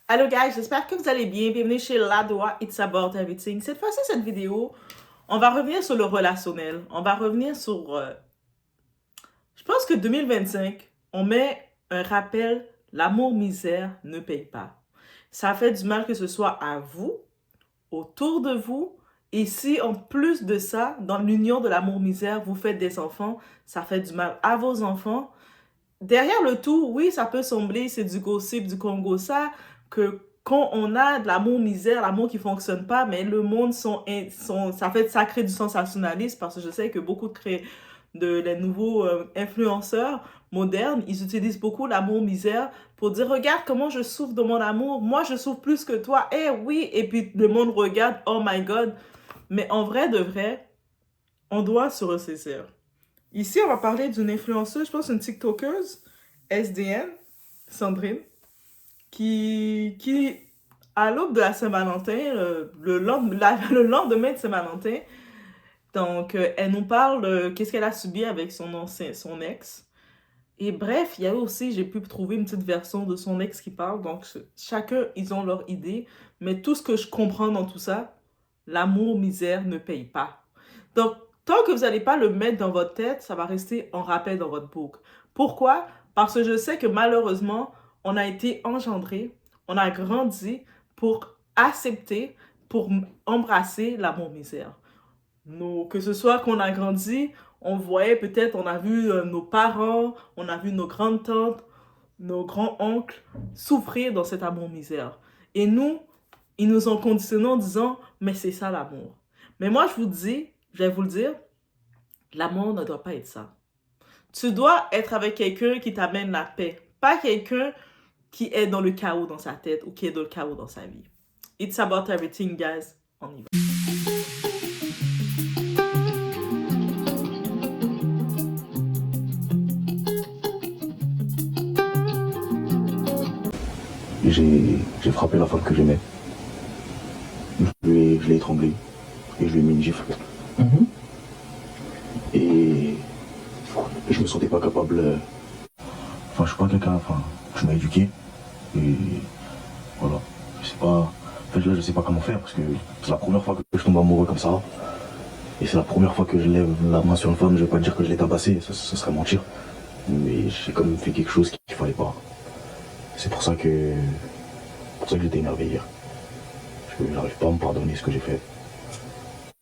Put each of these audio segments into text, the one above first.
Allô guys, j'espère que vous allez bien. Bienvenue chez Ladoa It's About Everything. Cette fois-ci, cette vidéo, on va revenir sur le relationnel. On va revenir sur... je pense que 2025, on met un rappel, l'amour-misère ne paye pas. Ça fait du mal que ce soit à vous, autour de vous, et si en plus de ça, dans l'union de l'amour-misère, vous faites des enfants, ça fait du mal à vos enfants. Derrière le tout, oui, ça peut sembler, c'est du gossip, du Congo, ça, que quand on a de l'amour-misère, l'amour qui fonctionne pas, mais le monde ça crée du sensationnalisme parce que je sais que beaucoup de les nouveaux influenceurs modernes, ils utilisent beaucoup l'amour-misère pour dire, regarde comment je souffre de mon amour, moi je souffre plus que toi, eh oui, et puis le monde regarde, oh my god, mais en vrai de vrai, on doit se ressaisir. Ici, on va parler d'une influenceuse, je pense une TikTokeuse, SDN, Sandrine, qui à l'aube de la Saint-Valentin, le lendemain de Saint-Valentin, donc elle nous parle de qu'est-ce qu'elle a subi avec son ex. Et bref, il y a aussi, j'ai pu trouver une petite version de son ex qui parle, donc chacun, ils ont leur idée, mais tout ce que je comprends dans tout ça, l'amour misère ne paye pas. Donc, tant que vous n'allez pas le mettre dans votre tête, ça va rester en rappel dans votre boucle. Pourquoi? Parce que je sais que malheureusement, on a été engendré, on a grandi pour accepter, pour embrasser l'amour misère. Que ce soit qu'on a grandi, on voyait peut-être, on a vu nos parents, on a vu nos grandes-tantes, nos grands-oncles souffrir dans cet amour-misère. Et nous, ils nous ont conditionnés en disant, mais c'est ça l'amour. Mais moi, je vous dis, je vais vous le dire, l'amour ne doit pas être ça. Tu dois être avec quelqu'un qui t'amène la paix, pas quelqu'un qui est dans le chaos dans sa tête ou qui est dans le chaos dans sa vie. It's about everything, guys. On y va. J'ai frappé la femme que j'aimais. Je l'ai étranglée et je lui ai mis une gifle. Mhm. Et je me sentais pas capable. Enfin, je suis pas quelqu'un. Enfin, je m'ai éduqué. Et voilà. Je sais pas. En fait, là, je sais pas comment faire parce que c'est la première fois que je tombe amoureux comme ça. Et c'est la première fois que je lève la main sur une femme. Je vais pas dire que je l'ai tabassée, ça serait mentir. Mais j'ai quand même fait quelque chose qu'il fallait pas. C'est pour ça que j'étais énervé hier. Je n'arrive pas à me pardonner ce que j'ai fait.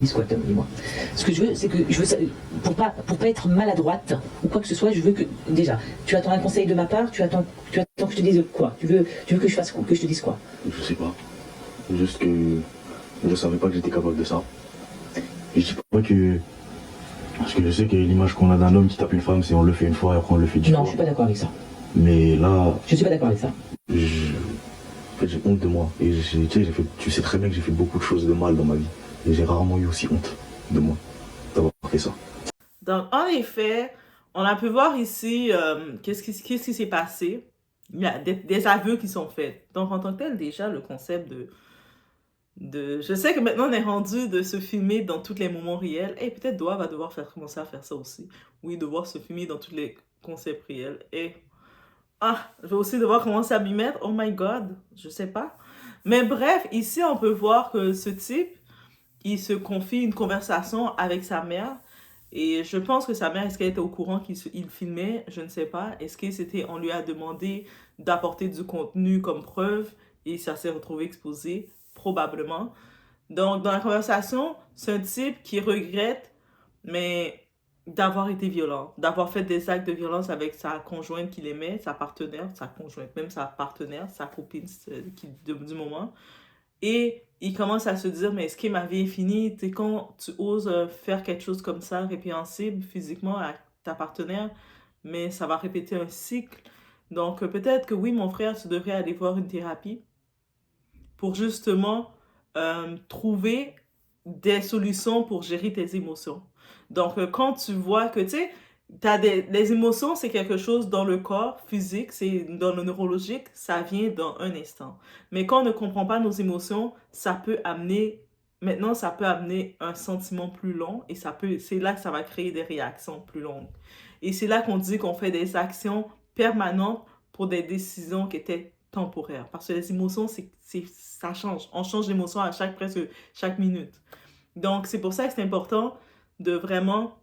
Dis quoi, Tom, dis-moi. Ce que je veux, c'est que je veux pour pas être maladroite ou quoi que ce soit, je veux que déjà, tu attends un conseil de ma part, tu attends que je te dise quoi. Tu veux que je fasse quoi, que je te dise quoi. Je sais pas. Juste que je savais pas que j'étais capable de ça. Et je dis pas que parce que je sais que l'image qu'on a d'un homme qui tape une femme, c'est on le fait une fois et après on le fait 10 fois. Non, je suis pas d'accord avec ça. Mais là, je suis pas d'accord avec ça. En fait, j'ai honte de moi. Et tu sais très bien que j'ai fait beaucoup de choses de mal dans ma vie. Et j'ai rarement eu aussi honte de moi d'avoir fait ça. Donc, en effet, on a pu voir ici qu'est-ce qui s'est passé. Il y a des aveux qui sont faits. Donc, en tant que tel, déjà, le concept je sais que maintenant, on est rendu de se filmer dans tous les moments réels. Et peut-être Doha va devoir commencer à faire ça aussi. Oui, devoir se filmer dans tous les concepts réels. Et... je vais aussi devoir commencer à m'y mettre. Oh my God, je sais pas. Mais bref, ici, on peut voir que ce type, il se confie une conversation avec sa mère. Et je pense que sa mère, est-ce qu'elle était au courant qu'il filmait? Je ne sais pas. Est-ce que c'était, on lui a demandé d'apporter du contenu comme preuve et ça s'est retrouvé exposé? Probablement. Donc, dans la conversation, c'est un type qui regrette, mais d'avoir été violent, d'avoir fait des actes de violence avec sa conjointe qu'il aimait, sa partenaire, sa conjointe, même sa partenaire, sa copine du moment. Et il commence à se dire, mais est-ce que ma vie est finie? Tu sais, quand tu oses faire quelque chose comme ça, répréhensible physiquement à ta partenaire, mais ça va répéter un cycle. Donc, peut-être que oui, mon frère, tu devrais aller voir une thérapie pour justement trouver des solutions pour gérer tes émotions. Donc, quand tu vois que, tu sais, les émotions, c'est quelque chose dans le corps physique, c'est dans le neurologique, ça vient dans un instant. Mais quand on ne comprend pas nos émotions, ça peut amener un sentiment plus long et c'est là que ça va créer des réactions plus longues. Et c'est là qu'on dit qu'on fait des actions permanentes pour des décisions qui étaient temporaire. Parce que les émotions, ça change. On change d'émotion à presque chaque minute. Donc, c'est pour ça que c'est important de vraiment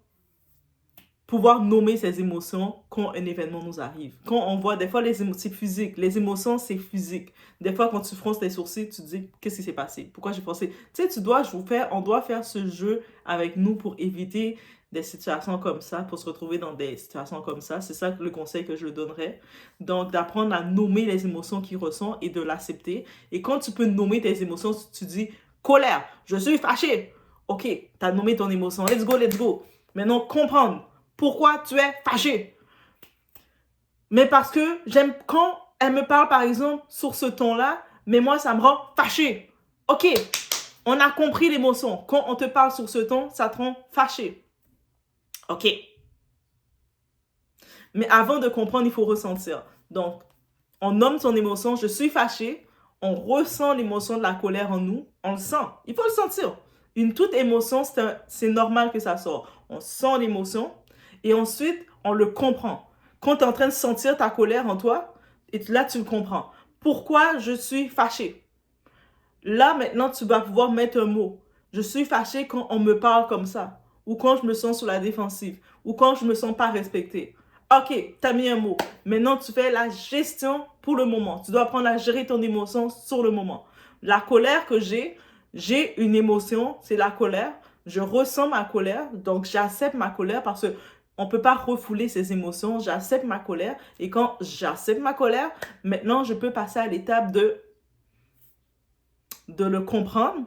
pouvoir nommer ces émotions quand un événement nous arrive. Quand on voit, des fois, les émotions, c'est physique. Les émotions, c'est physique. Des fois, quand tu fronces tes sourcils, tu te dis, qu'est-ce qui s'est passé? Pourquoi j'ai froncé? Tu sais, on doit faire ce jeu avec nous pour éviter des situations comme ça, pour se retrouver dans des situations comme ça. C'est ça le conseil que je donnerais. Donc, d'apprendre à nommer les émotions qu'ils ressentent et de l'accepter. Et quand tu peux nommer tes émotions, tu dis, colère, je suis fâché. OK, tu as nommé ton émotion. Let's go, let's go. Maintenant, comprendre. Pourquoi tu es fâché? Mais parce que j'aime quand elle me parle, par exemple, sur ce ton-là, mais moi, ça me rend fâché. OK, on a compris l'émotion. Quand on te parle sur ce ton, ça te rend fâché. OK. Mais avant de comprendre, il faut ressentir. Donc, on nomme son émotion, je suis fâché. On ressent l'émotion de la colère en nous. On le sent. Il faut le sentir. Toute émotion, c'est normal que ça sorte. On sent l'émotion. Et ensuite, on le comprend. Quand tu es en train de sentir ta colère en toi, et là, tu le comprends. Pourquoi je suis fâché? Là, maintenant, tu vas pouvoir mettre un mot. Je suis fâché quand on me parle comme ça. Ou quand je me sens sur la défensive. Ou quand je ne me sens pas respecté. OK, tu as mis un mot. Maintenant, tu fais la gestion pour le moment. Tu dois apprendre à gérer ton émotion sur le moment. La colère que j'ai une émotion, c'est la colère. Je ressens ma colère, donc j'accepte ma colère parce que on ne peut pas refouler ses émotions. J'accepte ma colère. Et quand j'accepte ma colère, maintenant, je peux passer à l'étape de le comprendre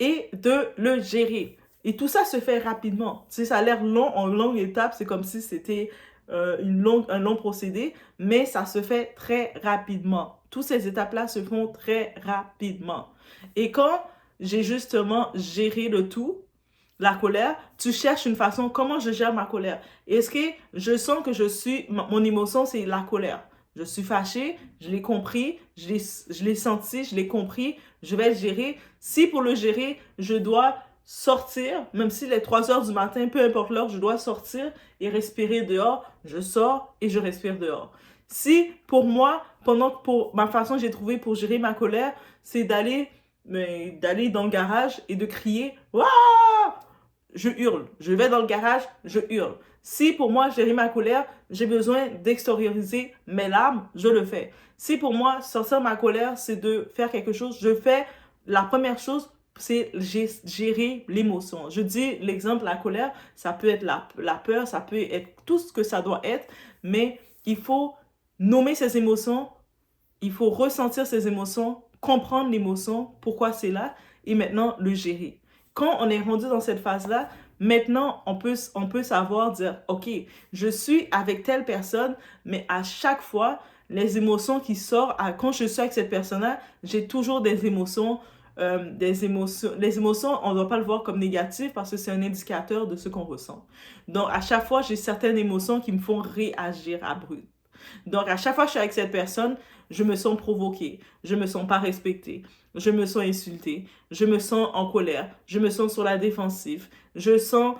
et de le gérer. Et tout ça se fait rapidement. Tu sais, ça a l'air long, en longue étape. C'est comme si c'était un long procédé. Mais ça se fait très rapidement. Toutes ces étapes-là se font très rapidement. Et quand j'ai justement géré le tout, la colère, tu cherches une façon, comment je gère ma colère? Est-ce que je sens que mon émotion, c'est la colère? Je suis fâchée, je l'ai compris, je l'ai senti, je l'ai compris, je vais le gérer. Si pour le gérer, je dois sortir, même si les 3 heures du matin, peu importe l'heure, je dois sortir et respirer dehors, je sors et je respire dehors. Si pour moi, pour ma façon que j'ai trouvée pour gérer ma colère, c'est d'aller dans le garage et de crier « Waouh !» Je hurle. Je vais dans le garage, je hurle. Si pour moi, gérer ma colère, j'ai besoin d'extérioriser mes larmes, je le fais. Si pour moi, sortir ma colère, c'est de faire quelque chose, je fais la première chose, c'est gérer l'émotion. Je dis l'exemple, la colère, ça peut être la peur, ça peut être tout ce que ça doit être, mais il faut nommer ses émotions, il faut ressentir ses émotions, comprendre l'émotion, pourquoi c'est là, et maintenant le gérer. Quand on est rendu dans cette phase-là, maintenant, on peut savoir dire, OK, je suis avec telle personne, mais à chaque fois, les émotions qui sortent, quand je suis avec cette personne-là, j'ai toujours des émotions. Les émotions, on ne doit pas le voir comme négatives parce que c'est un indicateur de ce qu'on ressent. Donc, à chaque fois, j'ai certaines émotions qui me font réagir abrupt. Donc, à chaque fois que je suis avec cette personne, je me sens provoquée, je me sens pas respectée, je me sens insultée, je me sens en colère, je me sens sur la défensive, je sens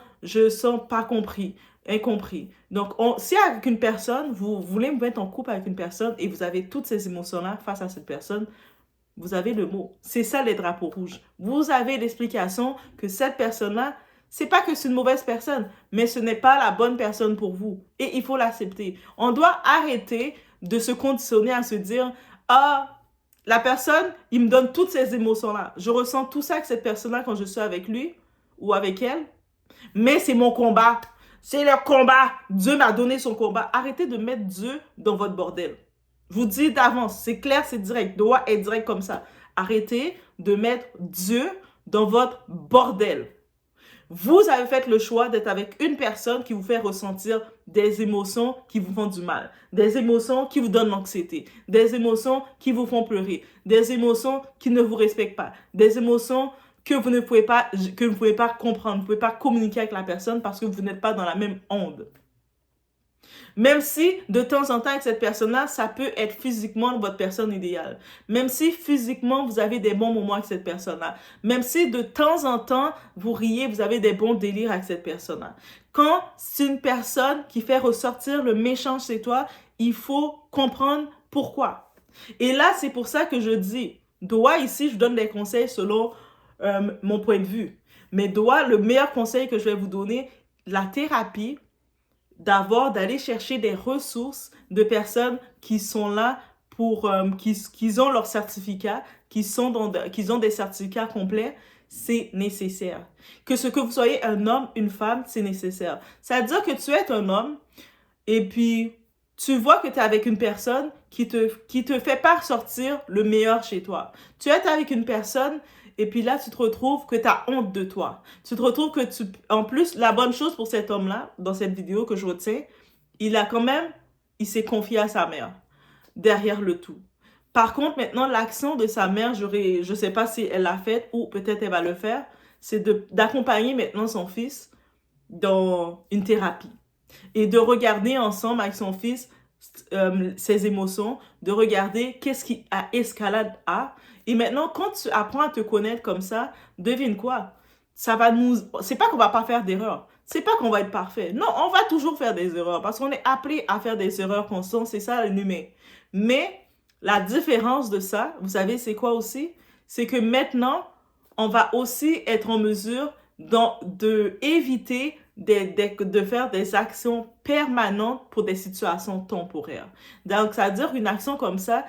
pas compris, incompris. Donc, si avec une personne, vous voulez me mettre en couple avec une personne et vous avez toutes ces émotions-là face à cette personne, vous avez le mot. C'est ça les drapeaux rouges. Vous avez l'explication que cette personne-là, c'est pas que c'est une mauvaise personne, mais ce n'est pas la bonne personne pour vous. Et il faut l'accepter. On doit arrêter de se conditionner à se dire « Ah, la personne, il me donne toutes ces émotions-là. Je ressens tout ça avec cette personne-là quand je suis avec lui ou avec elle. Mais c'est mon combat. C'est leur combat. Dieu m'a donné son combat. » Arrêtez de mettre Dieu dans votre bordel. Je vous dis d'avance, c'est clair, c'est direct. Doit être direct comme ça. Arrêtez de mettre Dieu dans votre bordel. Vous avez fait le choix d'être avec une personne qui vous fait ressentir des émotions qui vous font du mal, des émotions qui vous donnent l'anxiété, des émotions qui vous font pleurer, des émotions qui ne vous respectent pas, des émotions que vous ne pouvez pas comprendre, vous ne pouvez pas communiquer avec la personne parce que vous n'êtes pas dans la même onde. Même si, de temps en temps, avec cette personne-là, ça peut être physiquement votre personne idéale. Même si, physiquement, vous avez des bons moments avec cette personne-là. Même si, de temps en temps, vous riez, vous avez des bons délires avec cette personne-là. Quand c'est une personne qui fait ressortir le méchant chez toi, il faut comprendre pourquoi. Et là, c'est pour ça que je dis, Doa, ici, je donne des conseils selon mon point de vue. Mais Doa, le meilleur conseil que je vais vous donner, la thérapie, d'aller chercher des ressources de personnes qui sont là pour, qui ont leur certificat, qui ont des certificats complets, c'est nécessaire. Que vous soyez un homme, une femme, c'est nécessaire. C'est-à-dire que tu es un homme et puis tu vois que tu es avec une personne qui te fait pas ressortir le meilleur chez toi. Tu es avec une personne et puis là, tu te retrouves que tu as honte de toi. Tu te retrouves que En plus, la bonne chose pour cet homme-là, dans cette vidéo que je retiens, il s'est confié à sa mère, derrière le tout. Par contre, maintenant, l'action de sa mère, je sais pas si elle l'a faite ou peut-être elle va le faire, c'est d'accompagner maintenant son fils dans une thérapie. Et de regarder ensemble avec son fils ses émotions, de regarder qu'est-ce qui a escalade à. Et maintenant, quand tu apprends à te connaître comme ça, devine quoi? C'est pas qu'on va pas faire d'erreurs. C'est pas qu'on va être parfait. Non, on va toujours faire des erreurs parce qu'on est appelé à faire des erreurs constantes. C'est ça l'humain. Mais la différence de ça, vous savez, c'est quoi aussi? C'est que maintenant, on va aussi être en mesure d'éviter de faire des actions permanentes pour des situations temporaires. Donc, ça veut dire qu'une action comme ça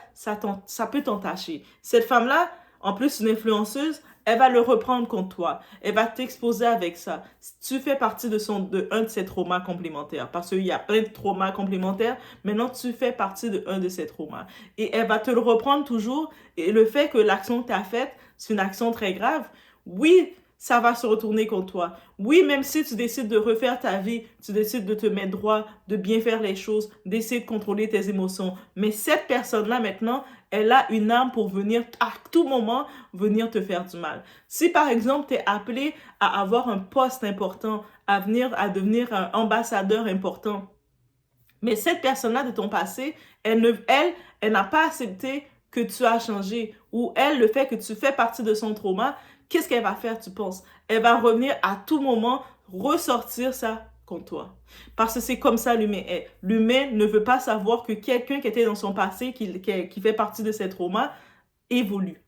peut t'entacher. Cette femme-là, en plus une influenceuse, elle va le reprendre contre toi. Elle va t'exposer avec ça. Tu fais partie un de ses traumas complémentaires. Parce qu'il y a plein de traumas complémentaires. Maintenant, tu fais partie un de ces traumas. Et elle va te le reprendre toujours. Et le fait que l'action que tu as faite, c'est une action très grave. Oui, ça va se retourner contre toi. Oui, même si tu décides de refaire ta vie, tu décides de te mettre droit, de bien faire les choses, d'essayer de contrôler tes émotions. Mais cette personne-là, maintenant, elle a une arme pour venir, à tout moment, venir te faire du mal. Si, par exemple, tu es appelé à avoir un poste important, à devenir un ambassadeur important, mais cette personne-là de ton passé, elle n'a pas accepté que tu as changé, ou le fait que tu fais partie de son trauma, qu'est-ce qu'elle va faire, tu penses? Elle va revenir à tout moment, ressortir ça contre toi. Parce que c'est comme ça l'humain est. L'humain ne veut pas savoir que quelqu'un qui était dans son passé, qui fait partie de ses traumas, évolue.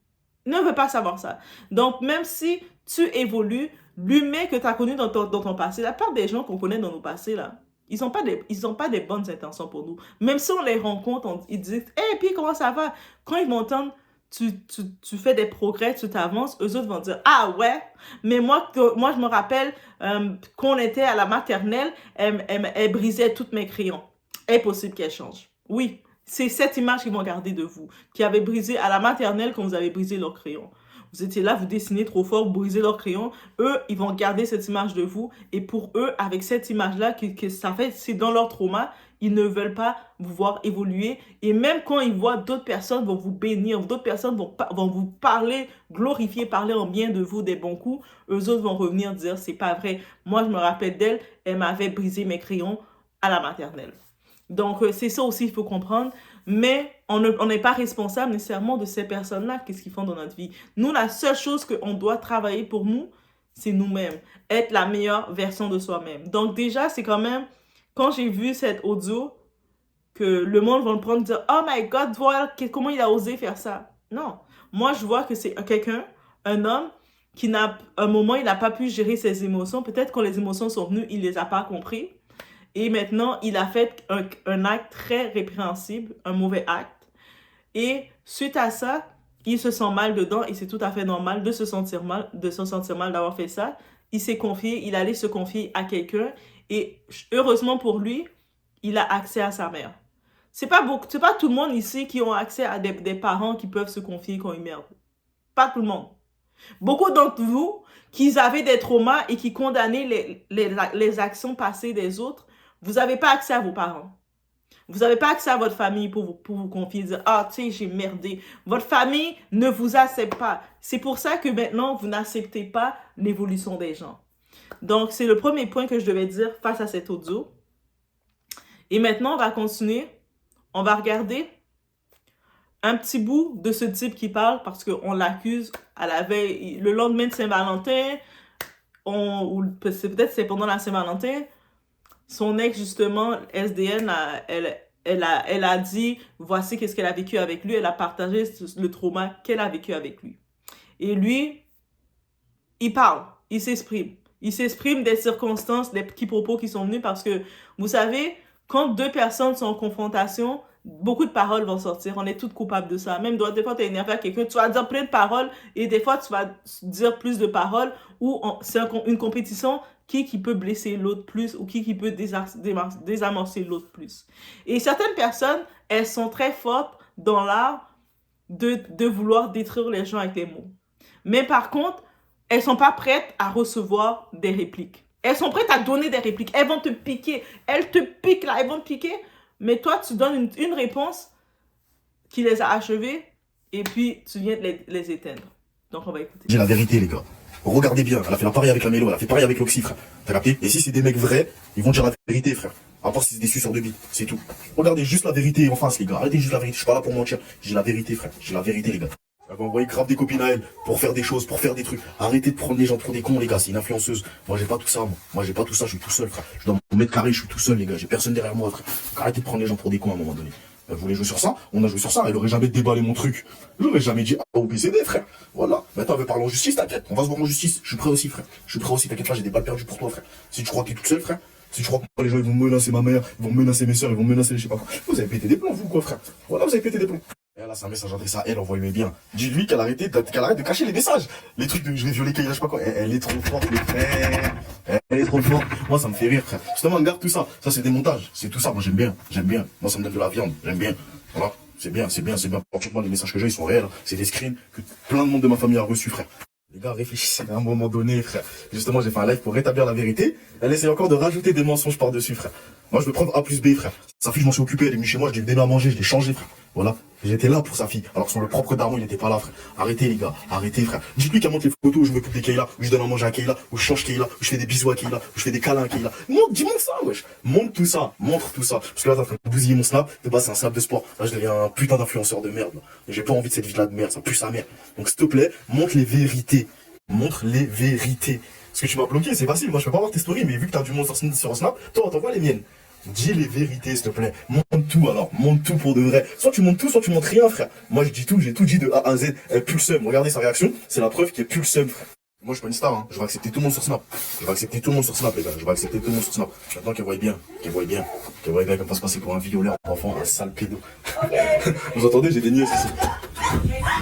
Il ne veut pas savoir ça. Donc, même si tu évolues, l'humain que tu as connu dans ton passé, la part des gens qu'on connaît dans nos passés, là, ils n'ont pas des bonnes intentions pour nous. Même si on les rencontre, ils disent « Hey, puis comment ça va? » Quand ils m'entendent, tu fais des progrès, tu t'avances, eux autres vont dire « Ah ouais, mais moi je me rappelle quand on était à la maternelle, elle brisait tous mes crayons. Impossible qu'elle change. » Oui, c'est cette image qu'ils vont garder de vous, qui avait brisé à la maternelle quand vous avez brisé leurs crayons. Vous étiez là, vous dessinez trop fort, vous brisez leurs crayons. Eux, ils vont garder cette image de vous. Et pour eux, avec cette image-là, c'est dans leur trauma, ils ne veulent pas vous voir évoluer. Et même quand ils voient d'autres personnes vont vous bénir, d'autres personnes vont vous parler, glorifier, parler en bien de vous, des bons coups, eux autres vont revenir dire, c'est pas vrai. Moi, je me rappelle d'elle, elle m'avait brisé mes crayons à la maternelle. Donc, c'est ça aussi qu'il faut comprendre. Mais on n'est pas responsable nécessairement de ces personnes-là, qu'est-ce qu'ils font dans notre vie. Nous, la seule chose qu'on doit travailler pour nous, c'est nous-mêmes. Être la meilleure version de soi-même. Donc déjà, c'est quand même, quand j'ai vu cet audio, que le monde va le prendre et dire « Oh my God, voilà comment il a osé faire ça. » Non. Moi, je vois que c'est quelqu'un, un homme, qui un moment, il n'a pas pu gérer ses émotions. Peut-être quand les émotions sont venues, il ne les a pas compris. Et maintenant, il a fait un acte très répréhensible, un mauvais acte. Et suite à ça, il se sent mal dedans et c'est tout à fait normal de se sentir mal d'avoir fait ça. Il s'est confié, il allait se confier à quelqu'un et heureusement pour lui, il a accès à sa mère. C'est pas tout le monde ici qui ont accès à des parents qui peuvent se confier quand ils merdent. Pas tout le monde. Beaucoup d'entre vous qui avaient des traumas et qui condamnaient les actions passées des autres, vous n'avez pas accès à vos parents. Vous n'avez pas accès à votre famille pour vous confier, dire « Ah, tu sais, j'ai merdé. » Votre famille ne vous accepte pas. C'est pour ça que maintenant, vous n'acceptez pas l'évolution des gens. Donc, c'est le premier point que je devais dire face à cet audio. Et maintenant, on va continuer. On va regarder un petit bout de ce type qui parle parce qu'on l'accuse à la veille, le lendemain de Saint-Valentin, ou peut-être c'est pendant la Saint-Valentin. Son ex, justement, SDN, elle elle a dit, voici qu'est-ce qu'elle a vécu avec lui. Elle a partagé le trauma qu'elle a vécu avec lui. Et lui, il parle, il s'exprime. Il s'exprime des circonstances, des quiproquos qui sont venus parce que, vous savez, quand deux personnes sont en confrontation, beaucoup de paroles vont sortir. On est toutes coupables de ça. Même des fois, tu es énervé à quelqu'un, tu vas dire plein de paroles et des fois, tu vas dire plus de paroles ou c'est une compétition qui peut blesser l'autre plus ou qui peut désamorcer l'autre plus. Et certaines personnes, elles sont très fortes dans l'art de vouloir détruire les gens avec les mots. Mais par contre, elles sont pas prêtes à recevoir des répliques. Elles sont prêtes à donner des répliques. Elles vont te piquer. Elles te piquent là. Elles vont te piquer. Mais toi, tu donnes une réponse qui les a achevées et puis tu viens de les éteindre. Donc, on va écouter. J'ai la vérité, les gars. Regardez bien. Elle a fait un pari avec la Mélo. Elle a fait pareil avec l'Oxy, frère. T'as capté? Et si c'est des mecs vrais, ils vont dire la vérité, frère. À part si c'est des suceurs de bite. C'est tout. Regardez juste la vérité en face, les gars. Arrêtez juste la vérité. Je suis pas là pour mentir. J'ai la vérité, frère. J'ai la vérité, les gars. Elle va envoyer grave des copines à elle pour faire des choses, pour faire des trucs. Arrêtez de prendre les gens pour des cons, les gars. C'est une influenceuse. Moi, j'ai pas tout ça, moi. Moi, j'ai pas tout ça. Je suis tout seul, frère. Je dois me mettre carré. Je suis tout seul, les gars. J'ai personne derrière moi, frère. Arrêtez de prendre les gens pour des cons à un moment donné. Elle voulait jouer sur ça. On a joué sur ça. Elle aurait jamais déballé mon truc. J'aurais jamais dit A ou B, C, D, frère. Voilà. Maintenant, elle veut parler en justice, t'inquiète. On va se voir en justice. Je suis prêt aussi, frère. Je suis prêt aussi. T'inquiète pas, j'ai des balles perdues pour toi, frère. Si tu crois que t'es tout seul, frère. Si tu crois que les gens ils vont menacer ma mère, ils vont menacer mes soeurs, ils vont menacer je sais pas quoi. Vous avez pété des plombs, vous, quoi, frère. Voilà, vous avez pété des plombs. Et là, c'est un message adressé à elle, envoyez-moi bien. Dis-lui qu'elle arrête de cacher les messages. Les trucs de je vais violer Kayla, je sais pas quoi. Elle est trop forte, les frères. Elle est trop forte. Moi, ça me fait rire, frère. Justement, regarde tout ça. Ça, c'est des montages. C'est tout ça. Moi, j'aime bien. J'aime bien. Moi, ça me donne de la viande. J'aime bien. Voilà. C'est bien, c'est bien, c'est bien. Franchement, les messages que j'ai, ils sont réels. C'est des screens que plein de monde de ma famille a reçus, frère. Les gars, réfléchissez à un moment donné, frère. Justement, j'ai fait un live pour rétablir la vérité. Elle essaie encore de rajouter des mensonges par-dessus, frère. Moi, je veux prendre A plus B, frère. Sa fille, je m'en suis occupé. Elle est venue chez moi, je lui ai donné à manger, je l'ai changé, frère. Voilà. J'étais là pour sa fille. Alors que sur le propre daron, il n'était pas là, frère. Arrêtez, les gars. Arrêtez, frère. Dites-lui qu'elle monte les photos où je m'occupe de Kayla, où je donne à manger à Kayla, où je change Kayla, où je fais des bisous à Kayla, où je fais des câlins à Kayla. Dis-moi ça, wesh. Montre tout ça. Montre tout ça. Parce que là, t'es en train de bousiller mon snap. De base, c'est un snap de sport. Là, je deviens un putain d'influenceur de merde, là. Et j'ai pas envie de cette vie-là de merde. Ça pue sa mère. Donc, s'il te plaît, montre les vérités. Montre les vérités. Parce que tu m'as bloqué, c'est facile. Moi, je peux pas voir tes stories, mais vu que t'as du monde sur Snap, toi, t'envoies les miennes. Dis les vérités, s'il te plaît. Montre tout, alors. Montre tout pour de vrai. Soit tu montres tout, soit tu montres rien, frère. Moi, je dis tout, j'ai tout dit de A à Z. Elle pue le seum. Regardez sa réaction. C'est la preuve qu'elle pue le seum, frère. Moi, je suis pas une star, hein. Je vais accepter tout le monde sur Snap. Je vais accepter tout le monde sur Snap, les gars. Je vais accepter tout le monde sur Snap. Maintenant qu'elle voit bien. Qu'elle voit bien. Qu'elle voit bien qu'elle va se passer pour un violeur, un enfant, un sale pédo. Vous entendez? J'ai des nièces ici.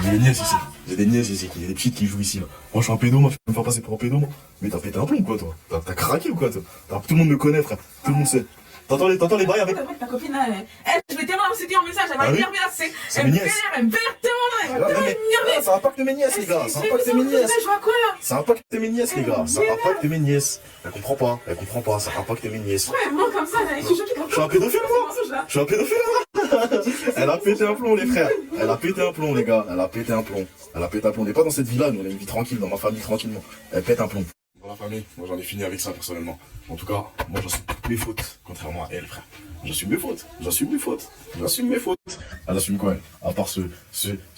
J'ai des nièces ici. J'ai des nièces ici. Il y a des petites qui jouent ici, là. Moi, je suis un pédo, moi. Tu peux me faire passer pour un pédo, moi. Mais t'as pété un plomb, quoi, toi. T'as craqué ou quoi, toi? Tout le monde me connaît, frère. Tout le monde sait. T'entends les bails avec. Ta copine, je vais tellement c'était en message, elle m'a énervé assez. Elle me vénère, elle me vénère tellement là, elle m'a énervé. Ça impacte mes nièces, les gars. Ça impacte mes nièces. Je vois quoi là? Ça impacte mes nièces, les gars. Ça impacte mes nièces. Elle comprend pas. Elle comprend pas. Ça impacte mes nièces. Ouais, moi comme ça, je suis choquée. Je suis un pédophile, moi. Je suis un pédophile, moi. Elle a pété un plomb, les frères. Elle a pété un plomb, les gars. Elle a pété un plomb. Elle a pété un plomb. On n'est pas dans cette vie-là. Nous, on a une vie tranquille, dans ma famille, tranquillement. Elle pète un plomb. Dans la famille, moi j'en ai fini avec ça personnellement. En tout cas, moi j'assume toutes mes fautes, contrairement à elle, frère. J'assume mes fautes, j'assume mes fautes, j'assume mes fautes. Elle assume quoi, elle? À part se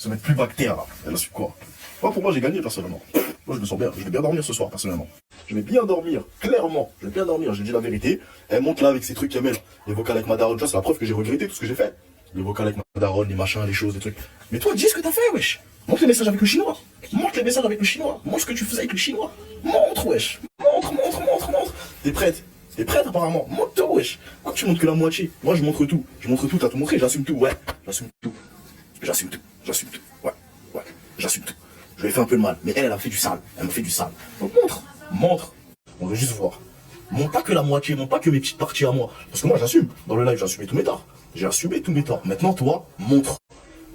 mettre plus bactère là. Elle assume quoi? Moi, pour moi, j'ai gagné personnellement. Moi, je me sens bien. Je vais bien dormir ce soir, personnellement. Je vais bien dormir, clairement. Je vais bien dormir, j'ai dit la vérité. Elle monte là avec ses trucs qu'elle met là. Les vocales avec ma daronne, c'est la preuve que j'ai regretté tout ce que j'ai fait. Les vocales avec ma daronne, les machins, les choses, les trucs. Mais toi, dis ce que t'as fait, wesh. Montre les messages avec le chinois. Montre les messages avec le chinois. Montre ce que tu faisais avec le chinois. Montre, wesh. Montre. T'es prête? T'es prête apparemment? Montre, wesh. Pourquoi tu montres que la moitié? Moi, je montre tout. Je montre tout, t'as tout montré, j'assume tout, ouais. J'assume tout. J'assume tout. J'assume tout. Ouais. J'assume tout. Je lui ai fait un peu de mal. Mais elle a fait du sale. Elle m'a fait du sale. Donc montre. On veut juste voir. Montre pas que la moitié, montre pas que mes petites parties à moi. Parce que moi, j'assume. Dans le live, j'ai assumé tous mes torts. J'ai assumé tous mes torts. Maintenant, toi, montre.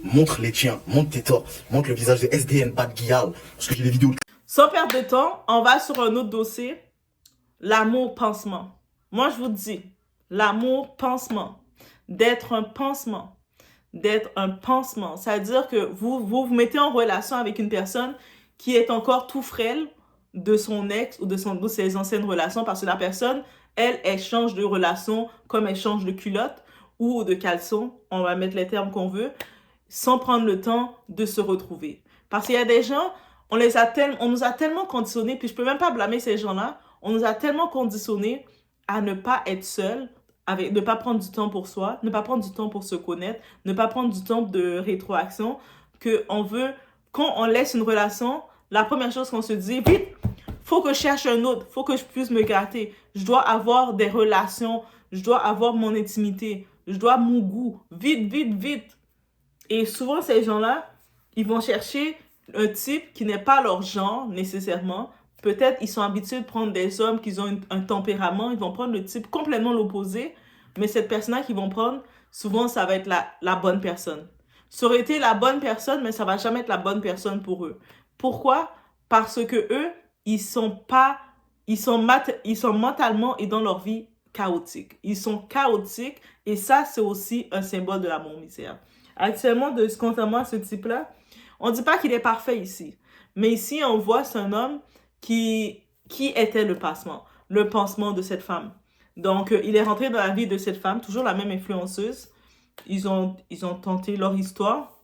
Montre les tiens, montre tes torts, montre le visage de SDN, Bad Gyal, parce que j'ai des vidéos. Sans perdre de temps, on va sur un autre dossier. L'amour pansement. Moi, je vous dis, l'amour pansement. D'être un pansement. D'être un pansement. C'est-à-dire que vous mettez en relation avec une personne qui est encore tout frêle de son ex ou de ses anciennes relations parce que la personne, elle change de relation comme elle change de culotte ou de caleçon. On va mettre les termes qu'on veut. Sans prendre le temps de se retrouver. Parce qu'il y a des gens, on nous a tellement conditionnés, puis je peux même pas blâmer ces gens-là, on nous a tellement conditionnés à ne pas être seuls, ne pas prendre du temps pour soi, ne pas prendre du temps pour se connaître, ne pas prendre du temps de rétroaction, quand on laisse une relation, la première chose qu'on se dit, vite, faut que je cherche un autre, faut que je puisse me gâter, je dois avoir des relations, je dois avoir mon intimité, je dois mon goût, vite, vite, vite. Et souvent, ces gens-là, ils vont chercher un type qui n'est pas leur genre, nécessairement. Peut-être ils sont habitués de prendre des hommes qui ont un tempérament, ils vont prendre le type complètement l'opposé, mais cette personne-là qu'ils vont prendre, souvent, ça va être la bonne personne. Ça aurait été la bonne personne, mais ça va jamais être la bonne personne pour eux. Pourquoi? Parce que eux, ils sont mentalement et dans leur vie chaotiques. Ils sont chaotiques et ça, c'est aussi un symbole de l'amour misère. Actuellement, contrairement à ce type-là, on ne dit pas qu'il est parfait ici. Mais ici, on voit c'est un homme qui était le pansement de cette femme. Donc, il est rentré dans la vie de cette femme, toujours la même influenceuse. Ils ont tenté leur histoire.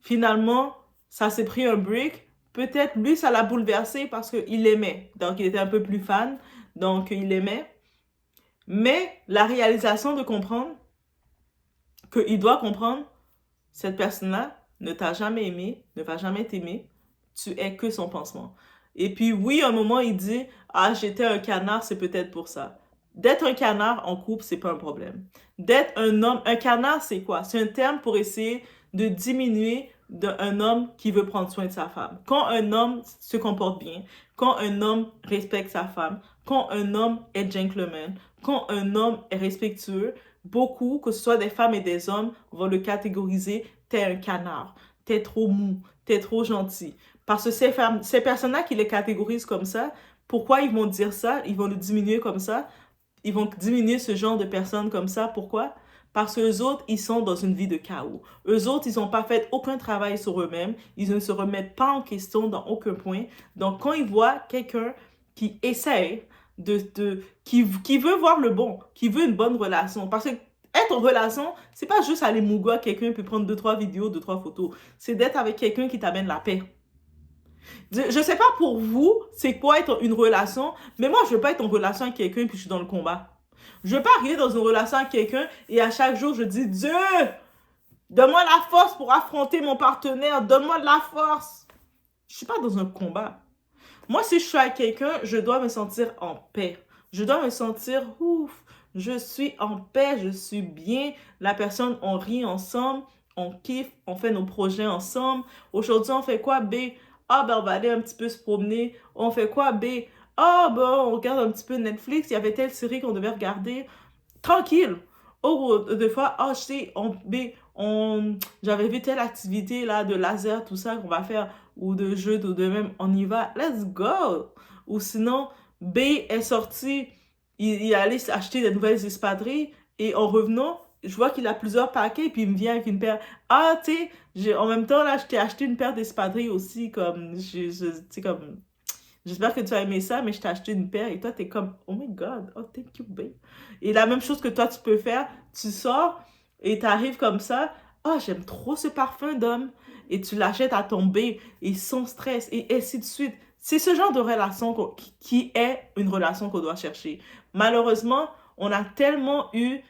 Finalement, ça s'est pris un break. Peut-être lui, ça l'a bouleversé parce qu'il l'aimait. Donc, il était un peu plus fan. Donc, il l'aimait. Mais la réalisation de comprendre qu'il doit comprendre, cette personne-là ne t'a jamais aimé, ne va jamais t'aimer. Tu es que son pansement. Et puis, oui, à un moment, il dit « Ah, j'étais un canard, c'est peut-être pour ça. » D'être un canard en couple, c'est pas un problème. D'être un homme, un canard, c'est quoi? C'est un terme pour essayer de diminuer un homme qui veut prendre soin de sa femme. Quand un homme se comporte bien, quand un homme respecte sa femme, quand un homme est gentleman, quand un homme est respectueux, beaucoup, que ce soit des femmes et des hommes, vont le catégoriser « t'es un canard, t'es trop mou, t'es trop gentil ». Parce que ces personnes-là qui les catégorisent comme ça, pourquoi ils vont dire ça? Ils vont le diminuer comme ça. Ils vont diminuer ce genre de personnes comme ça. Pourquoi? Parce qu'eux autres, ils sont dans une vie de chaos. Eux autres, ils n'ont pas fait aucun travail sur eux-mêmes. Ils ne se remettent pas en question dans aucun point. Donc, quand ils voient quelqu'un qui essaie qui veut voir le bon, qui veut une bonne relation. Parce que être en relation, c'est pas juste aller mouguer à quelqu'un puis prendre 2-3 vidéos, 2-3 photos. C'est d'être avec quelqu'un qui t'amène la paix. Je sais pas pour vous, c'est quoi être une relation, mais moi, je veux pas être en relation avec quelqu'un puis je suis dans le combat. Je veux pas arriver dans une relation avec quelqu'un et à chaque jour, je dis, Dieu, donne-moi la force pour affronter mon partenaire, donne-moi de la force. Je suis pas dans un combat. Moi, si je suis avec quelqu'un, je dois me sentir en paix. Je dois me sentir, ouf, je suis en paix, je suis bien. La personne, on rit ensemble, on kiffe, on fait nos projets ensemble. Aujourd'hui, on fait quoi, B? Ah, ben, on va aller un petit peu se promener. On fait quoi, B? Ah, ben, on regarde un petit peu Netflix. Il y avait telle série qu'on devait regarder. Tranquille. Oh, des fois, ah, je sais, j'avais vu telle activité, là, de laser, tout ça, qu'on va faire, ou de jeu, ou de même, on y va. Let's go! Ou sinon, B est sorti, il est allé acheter des nouvelles espadrilles, et en revenant, je vois qu'il a plusieurs paquets, puis il me vient avec une paire. Ah, tu sais, en même temps, là, je t'ai acheté une paire d'espadrilles aussi, comme, tu sais, comme, j'espère que tu as aimé ça, mais je t'ai acheté une paire, et toi, t'es comme, oh my God, oh, thank you, babe. Et la même chose que toi, tu peux faire, tu sors, et t'arrives comme ça, oh, j'aime trop ce parfum d'homme, et tu l'achètes à ton B, et sans stress, et ainsi de suite. C'est ce genre de relation qui est une relation qu'on doit chercher. Malheureusement, on a tellement eu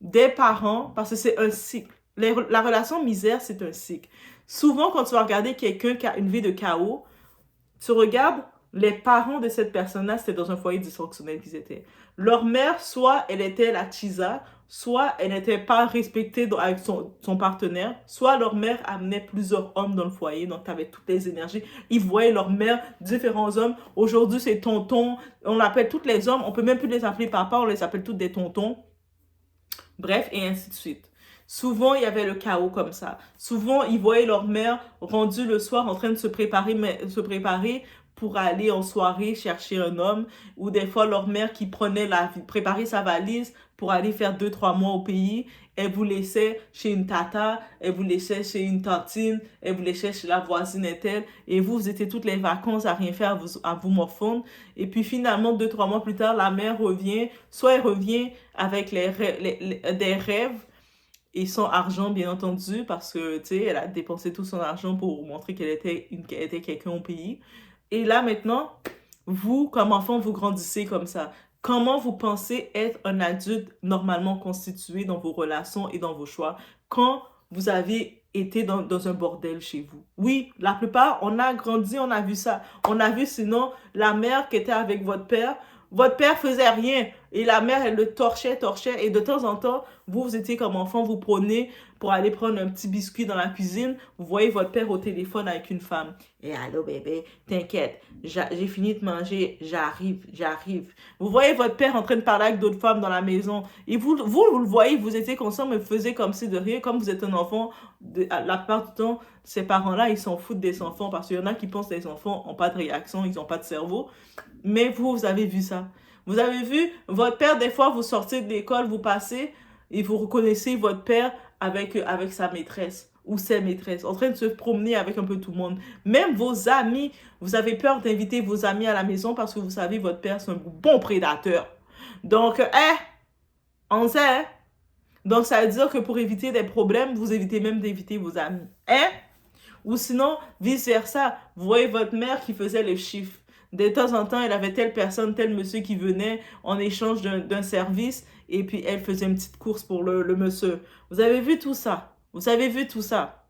des parents, parce que c'est un cycle. La relation misère, c'est un cycle. Souvent, quand tu vas regarder quelqu'un qui a une vie de chaos, tu regardes les parents de cette personne-là, c'était dans un foyer dysfonctionnel qu'ils étaient. Leur mère, soit elle était la chisa, soit elle n'était pas respectée avec son partenaire, soit leur mère amenait plusieurs hommes dans le foyer, donc tu avais toutes les énergies. Ils voyaient leur mère, différents hommes. Aujourd'hui, c'est tonton. On appelle tous les hommes, on peut même plus les appeler papa, on les appelle tous des tontons. Bref, et ainsi de suite. Souvent, il y avait le chaos comme ça. Souvent, ils voyaient leur mère rendue le soir en train de se préparer pour aller en soirée chercher un homme, ou des fois leur mère qui prenait préparer sa valise pour aller faire 2-3 mois au pays, elle vous laissait chez une tata, elle vous laissait chez une tantine, elle vous laissait chez la voisine et telle, et vous étiez toutes les vacances à rien faire, à vous morfondre, et puis finalement 2-3 mois plus tard, la mère revient, soit elle revient avec des rêves, et son argent, bien entendu, parce que, tu sais, elle a dépensé tout son argent pour montrer qu'elle était quelqu'un au pays. Et là, maintenant, vous, comme enfant, vous grandissez comme ça. comment vous pensez être un adulte normalement constitué dans vos relations et dans vos choix quand vous avez été dans un bordel chez vous. Oui, la plupart, on a grandi, on a vu ça. On a vu sinon la mère qui était avec votre père faisait rien et la mère, elle le torchait et de temps en temps, vous étiez comme enfant, vous prenez pour aller prendre un petit biscuit dans la cuisine, vous voyez votre père au téléphone avec une femme. Et allô bébé, t'inquiète, j'ai fini de manger, j'arrive. Vous voyez votre père en train de parler avec d'autres femmes dans la maison et vous le voyez, vous étiez conscient mais vous faisiez comme si de rien, comme vous êtes un enfant, la plupart du temps, ces parents-là, ils s'en foutent des enfants parce qu'il y en a qui pensent que les enfants n'ont pas de réaction, ils n'ont pas de cerveau. Mais vous avez vu ça. Vous avez vu, votre père, des fois, vous sortez de l'école, vous passez et vous reconnaissez votre père avec sa maîtresse ou ses maîtresses, en train de se promener avec un peu tout le monde. Même vos amis, vous avez peur d'inviter vos amis à la maison parce que vous savez, votre père, c'est un bon prédateur. Donc, on sait, donc ça veut dire que pour éviter des problèmes, vous évitez même d'éviter vos amis. Ou sinon, vice-versa, vous voyez votre mère qui faisait les chiffres. De temps en temps, elle avait telle personne, tel monsieur qui venait en échange d'un service et puis elle faisait une petite course pour le monsieur. Vous avez vu tout ça? Vous avez vu tout ça?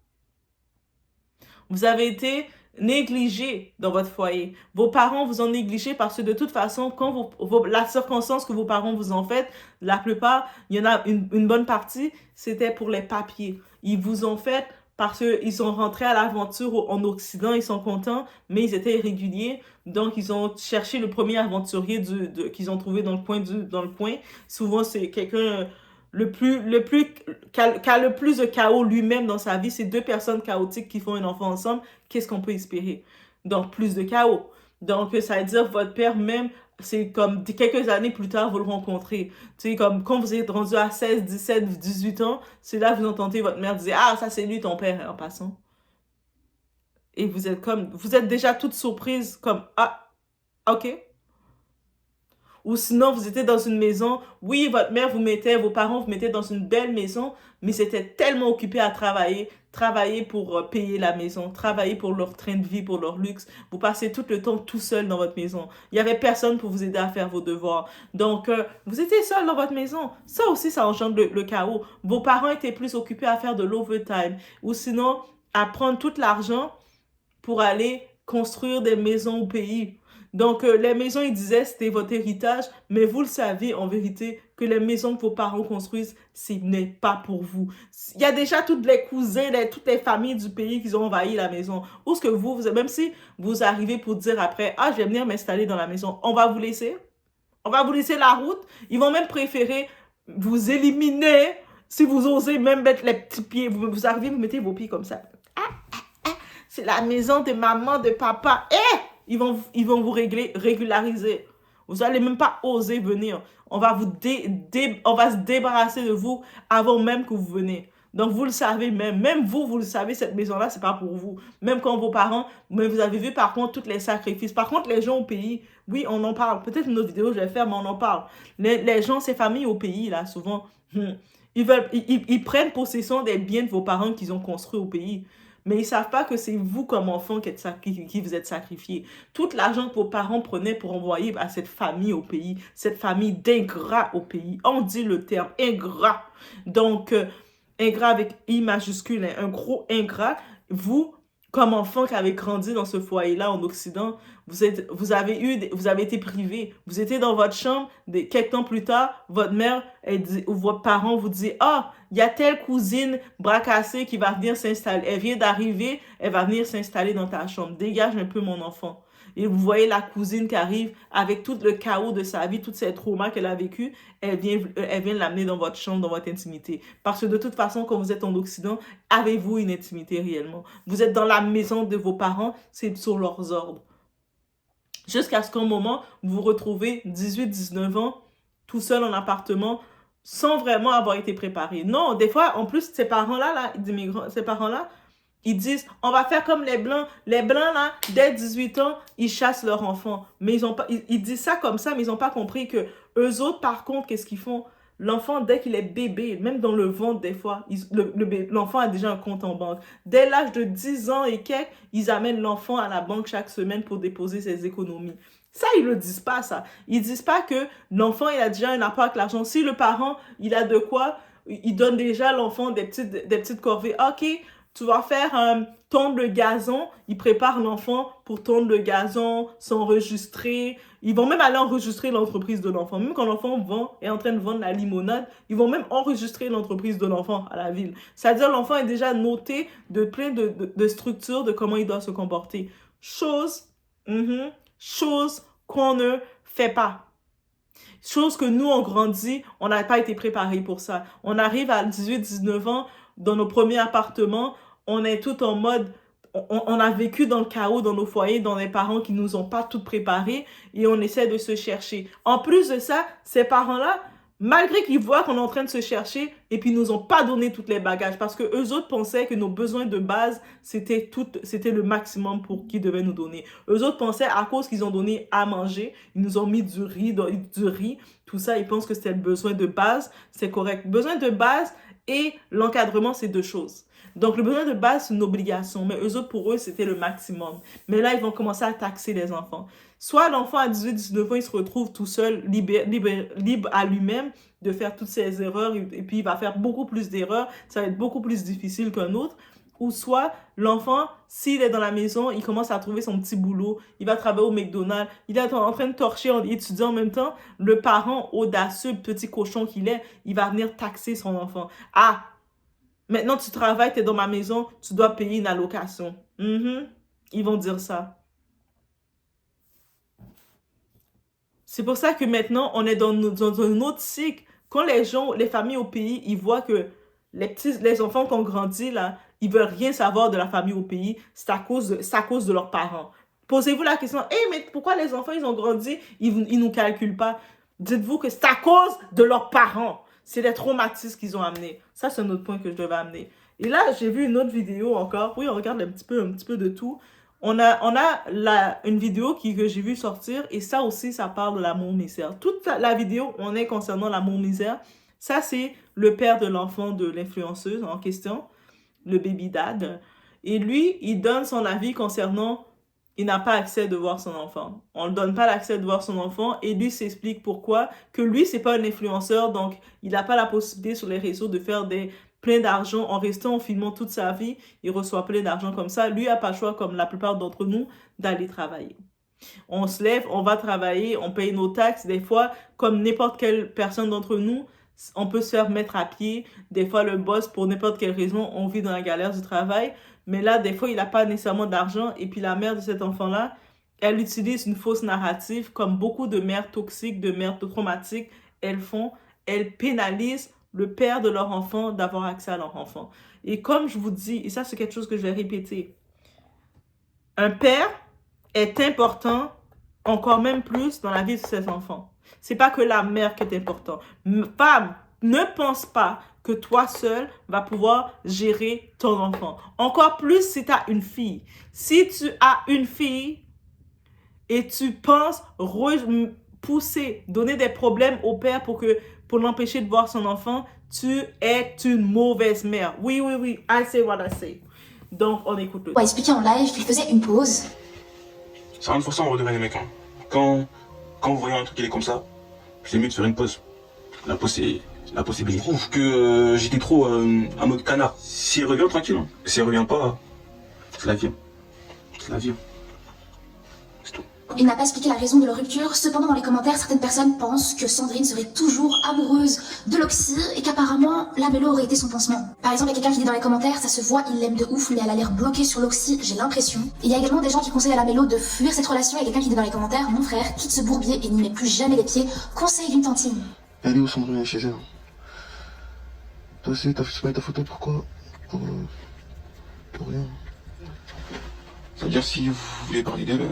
Vous avez été négligé dans votre foyer. Vos parents vous ont négligé parce que de toute façon, quand la circonstance que vos parents vous ont faite, la plupart, il y en a une bonne partie, c'était pour les papiers. Ils vous ont fait parce qu'ils sont rentrés à l'aventure en Occident, ils sont contents, mais ils étaient irréguliers. Donc, ils ont cherché le premier aventurier qu'ils ont trouvé dans le coin. Souvent, c'est quelqu'un qui a le plus de chaos lui-même dans sa vie. C'est deux personnes chaotiques qui font un enfant ensemble. Qu'est-ce qu'on peut espérer? Donc, plus de chaos. Donc, ça veut dire votre père même, c'est comme quelques années plus tard, vous le rencontrez. Tu sais, comme quand vous êtes rendu à 16, 17, 18 ans, c'est là que vous entendez votre mère dire « Ah, ça c'est lui ton père, en passant. » Et vous êtes déjà toute surprise comme « Ah, ok. » Ou sinon, vous étiez dans une maison, oui, votre mère vos parents vous mettaient dans une belle maison, mais c'était tellement occupé à travailler pour payer la maison, travailler pour leur train de vie, pour leur luxe. Vous passez tout le temps tout seul dans votre maison. Il n'y avait personne pour vous aider à faire vos devoirs. Donc, vous étiez seul dans votre maison. Ça aussi, ça engendre le chaos. Vos parents étaient plus occupés à faire de l'overtime ou sinon à prendre tout l'argent pour aller construire des maisons au pays. Donc, les maisons, ils disaient, c'était votre héritage, mais vous le savez, en vérité, que les maisons que vos parents construisent, ce n'est pas pour vous. Il y a déjà toutes les cousins, toutes les familles du pays qui ont envahi la maison. Ou ce que même si vous arrivez pour dire après, ah, je vais venir m'installer dans la maison, on va vous laisser. On va vous laisser la route. Ils vont même préférer vous éliminer si vous osez même mettre les petits pieds. Vous arrivez, vous mettez vos pieds comme ça. C'est la maison de maman, de papa. Ils vont vous régulariser. Vous n'allez même pas oser venir. On va se débarrasser de vous avant même que vous venez. Donc, vous le savez même vous le savez, cette maison-là, c'est pas pour vous. Même quand vos parents, mais vous avez vu par contre tous les sacrifices. Par contre, les gens au pays, oui, on en parle. Peut-être une autre vidéo, je vais faire, mais on en parle. Les gens, ces familles au pays, là, souvent, ils prennent possession des biens de vos parents qu'ils ont construits au pays. Mais ils ne savent pas que c'est vous, comme enfant, qui vous êtes sacrifié. Tout l'argent que vos parents prenaient pour envoyer à cette famille au pays, cette famille d'ingrats au pays. On dit le terme ingrat. Donc, ingrat avec I majuscule, un gros ingrat. Vous, comme enfant qui avez grandi dans ce foyer-là en Occident, vous avez été privé. Vous étiez dans votre chambre, quelques temps plus tard, votre mère ou votre parent vous dit « Ah, il y a telle cousine bracassée qui va venir s'installer. Elle vient d'arriver, elle va venir s'installer dans ta chambre. Dégage un peu mon enfant. » Et vous voyez la cousine qui arrive avec tout le chaos de sa vie, tous ces traumas qu'elle a vécu, elle vient l'amener dans votre chambre, dans votre intimité. Parce que de toute façon, quand vous êtes en Occident, avez-vous une intimité réellement? Vous êtes dans la maison de vos parents, c'est sur leurs ordres. Jusqu'à ce qu'un moment, vous vous retrouvez 18, 19 ans, tout seul en appartement, sans vraiment avoir été préparé. Non, des fois, en plus, ces parents-là, ils disent, on va faire comme les Blancs. Les Blancs, là, dès 18 ans, ils chassent leurs enfants. Mais ils disent ça comme ça, mais ils n'ont pas compris que eux autres, par contre, qu'est-ce qu'ils font? l'enfant, dès qu'il est bébé, même dans le ventre des fois, l'enfant a déjà un compte en banque. Dès l'âge de 10 ans et quelques, ils amènent l'enfant à la banque chaque semaine pour déposer ses économies. Ça, ils le disent pas, ça. Ils disent pas que l'enfant, il a déjà un apport avec l'argent. Si le parent, il a de quoi, il donne déjà à l'enfant des petites corvées. OK, tu vas faire tondre le gazon. Ils préparent l'enfant pour tondre le gazon, s'enregistrer. Ils vont même aller enregistrer l'entreprise de l'enfant. Même quand l'enfant est en train de vendre la limonade, ils vont même enregistrer l'entreprise de l'enfant à la ville. C'est-à-dire l'enfant est déjà noté de plein de structures de comment il doit se comporter. Chose qu'on ne fait pas. Chose que nous, on grandit, on n'a pas été préparés pour ça. On arrive à 18-19 ans, dans nos premiers appartements, on est tout en mode, on a vécu dans le chaos, dans nos foyers, dans les parents qui nous ont pas tout préparés et on essaie de se chercher. En plus de ça, ces parents-là, malgré qu'ils voient qu'on est en train de se chercher et puis ils nous ont pas donné toutes les bagages parce que eux autres pensaient que nos besoins de base, c'était le maximum pour qu'ils devaient nous donner. Eux autres pensaient à cause qu'ils ont donné à manger, ils nous ont mis du riz, tout ça, ils pensent que c'était le besoin de base, c'est correct. Besoin de base et l'encadrement, c'est deux choses. Donc, le besoin de base, c'est une obligation, mais eux autres, pour eux, c'était le maximum. Mais là, ils vont commencer à taxer les enfants. Soit l'enfant à 18-19 ans, il se retrouve tout seul, libre à lui-même de faire toutes ses erreurs, et puis il va faire beaucoup plus d'erreurs, ça va être beaucoup plus difficile qu'un autre. Ou soit l'enfant, s'il est dans la maison, il commence à trouver son petit boulot, il va travailler au McDonald's, il est en train de torcher en étudiant en même temps, le parent audacieux, petit cochon qu'il est, il va venir taxer son enfant. Ah! Maintenant, tu travailles, tu es dans ma maison, tu dois payer une allocation. Ils vont dire ça. C'est pour ça que maintenant, on est dans un autre cycle. Quand les familles au pays, ils voient que les enfants qui ont grandi, là, ils veulent rien savoir de la famille au pays, c'est à cause de leurs parents. Posez-vous la question, mais pourquoi les enfants, ils ont grandi, ils nous calculent pas? Dites-vous que c'est à cause de leurs parents. C'est les traumatismes qu'ils ont amenés. Ça, c'est un autre point que je devais amener. Et là, j'ai vu une autre vidéo encore. Oui, on regarde un petit peu de tout. On a une vidéo que j'ai vu sortir. Et ça aussi, ça parle de l'amour-misère. Toute la vidéo, on est concernant l'amour-misère. Ça, c'est le père de l'enfant de l'influenceuse en question, le baby dad. Et lui, il donne son avis concernant... Il n'a pas accès de voir son enfant. On ne donne pas l'accès de voir son enfant et lui s'explique pourquoi. Que lui, c'est pas un influenceur, donc il n'a pas la possibilité sur les réseaux de faire plein d'argent en restant, en filmant toute sa vie. Il reçoit plein d'argent comme ça. Lui n'a pas le choix, comme la plupart d'entre nous, d'aller travailler. On se lève, on va travailler, on paye nos taxes. Des fois, comme n'importe quelle personne d'entre nous, on peut se faire mettre à pied. Des fois, le boss, pour n'importe quelle raison, on vit dans la galère du travail. Mais là, des fois, il n'a pas nécessairement d'argent. Et puis, la mère de cet enfant-là, elle utilise une fausse narrative, comme beaucoup de mères toxiques, de mères traumatiques, elles pénalisent le père de leur enfant d'avoir accès à leur enfant. Et comme je vous dis, et ça, c'est quelque chose que je vais répéter, un père est important, encore même plus, dans la vie de ses enfants. C'est pas que la mère qui est importante. Femme, ne pense pas que toi seul vas pouvoir gérer ton enfant. Encore plus si tu as une fille. Si tu as une fille et tu penses pousser, donner des problèmes au père pour l'empêcher de voir son enfant, tu es une mauvaise mère. Oui, I say what I say. Donc, on écoute le. Pour expliquer en live qu'il faisait une pause. C'est rien de forçant, on redevient des mecs. Hein. Quand vous voyez un truc qui est comme ça, c'est mieux de faire une pause. La pause, c'est la possibilité. Je trouve que j'étais trop en mode canard. S'il revient, tranquille. Hein. S'il revient pas, c'est la vie. C'est la vie. C'est tout. Il n'a pas expliqué la raison de leur rupture. Cependant, dans les commentaires, certaines personnes pensent que Sandrine serait toujours amoureuse de Loxy et qu'apparemment, la Mélo aurait été son pansement. Par exemple, il y a quelqu'un qui dit dans les commentaires, ça se voit, il l'aime de ouf, mais elle a l'air bloquée sur Loxy, j'ai l'impression. Il y a également des gens qui conseillent à la Mélo de fuir cette relation et quelqu'un qui dit dans les commentaires, mon frère, quitte ce bourbier et n'y met plus jamais les pieds, conseil d'une tantine. Elle est où Sandrine? Elle est chez elle. Toi aussi, c'est pas ta photo, pourquoi? Pour rien. Ça veut dire si vous voulez parler d'elle,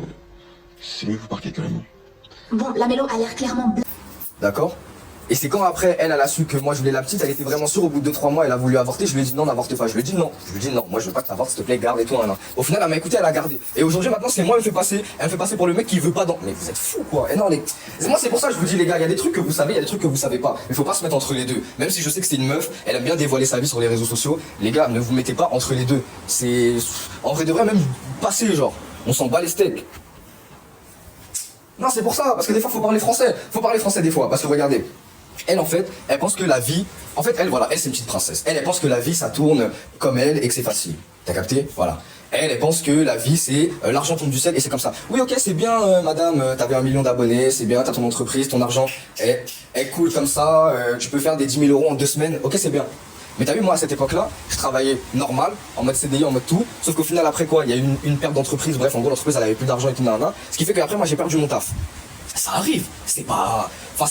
c'est mieux que vous partiez carrément. Bon, la Mélo a l'air clairement... D'accord? Et c'est quand après, elle a su que moi je voulais la petite, elle était vraiment sûre, au bout de 2-3 mois, elle a voulu avorter, je lui ai dit non, n'avorte pas. Je lui ai dit non, moi je veux pas que t'avortes, s'il te plaît, garde et tout, nan. Au final, elle m'a écouté, elle a gardé. Et aujourd'hui, maintenant, c'est moi, elle me fait passer pour le mec qui veut pas dans. Mais vous êtes fous, quoi. Et non, moi, c'est pour ça que je vous dis, les gars, il y a des trucs que vous savez, il y a des trucs que vous savez pas. Il faut pas se mettre entre les deux. Même si je sais que c'est une meuf, elle aime bien dévoiler sa vie sur les réseaux sociaux. Les gars, ne vous mettez pas entre les deux. C'est, en vrai de vrai, même passer, genre. On s'en bat les steaks. Non, c'est pour ça, parce que des fois, faut parler français. Faut parler français des fois, parce que regardez. Elle, en fait, elle pense que la vie... En fait, elle, c'est une petite princesse. Elle pense que la vie, ça tourne comme elle et que c'est facile. T'as capté? Voilà. Elle pense que la vie, c'est l'argent tombe du ciel et c'est comme ça. Oui, ok, c'est bien, madame, t'avais 1 million d'abonnés, c'est bien, t'as ton entreprise, ton argent, elle coule comme ça, tu peux faire des 10 000 € en 2 semaines, ok, c'est bien. Mais t'as vu, moi, à cette époque-là, je travaillais normal, en mode CDI, en mode tout, sauf qu'au final, après quoi, il y a eu une perte d'entreprise, bref, en gros, l'entreprise, elle avait plus d'argent et tout, nanana, ce qui fait qu'après, moi, j'ai perdu mon taf. Ça arrive, c'est pas... Vous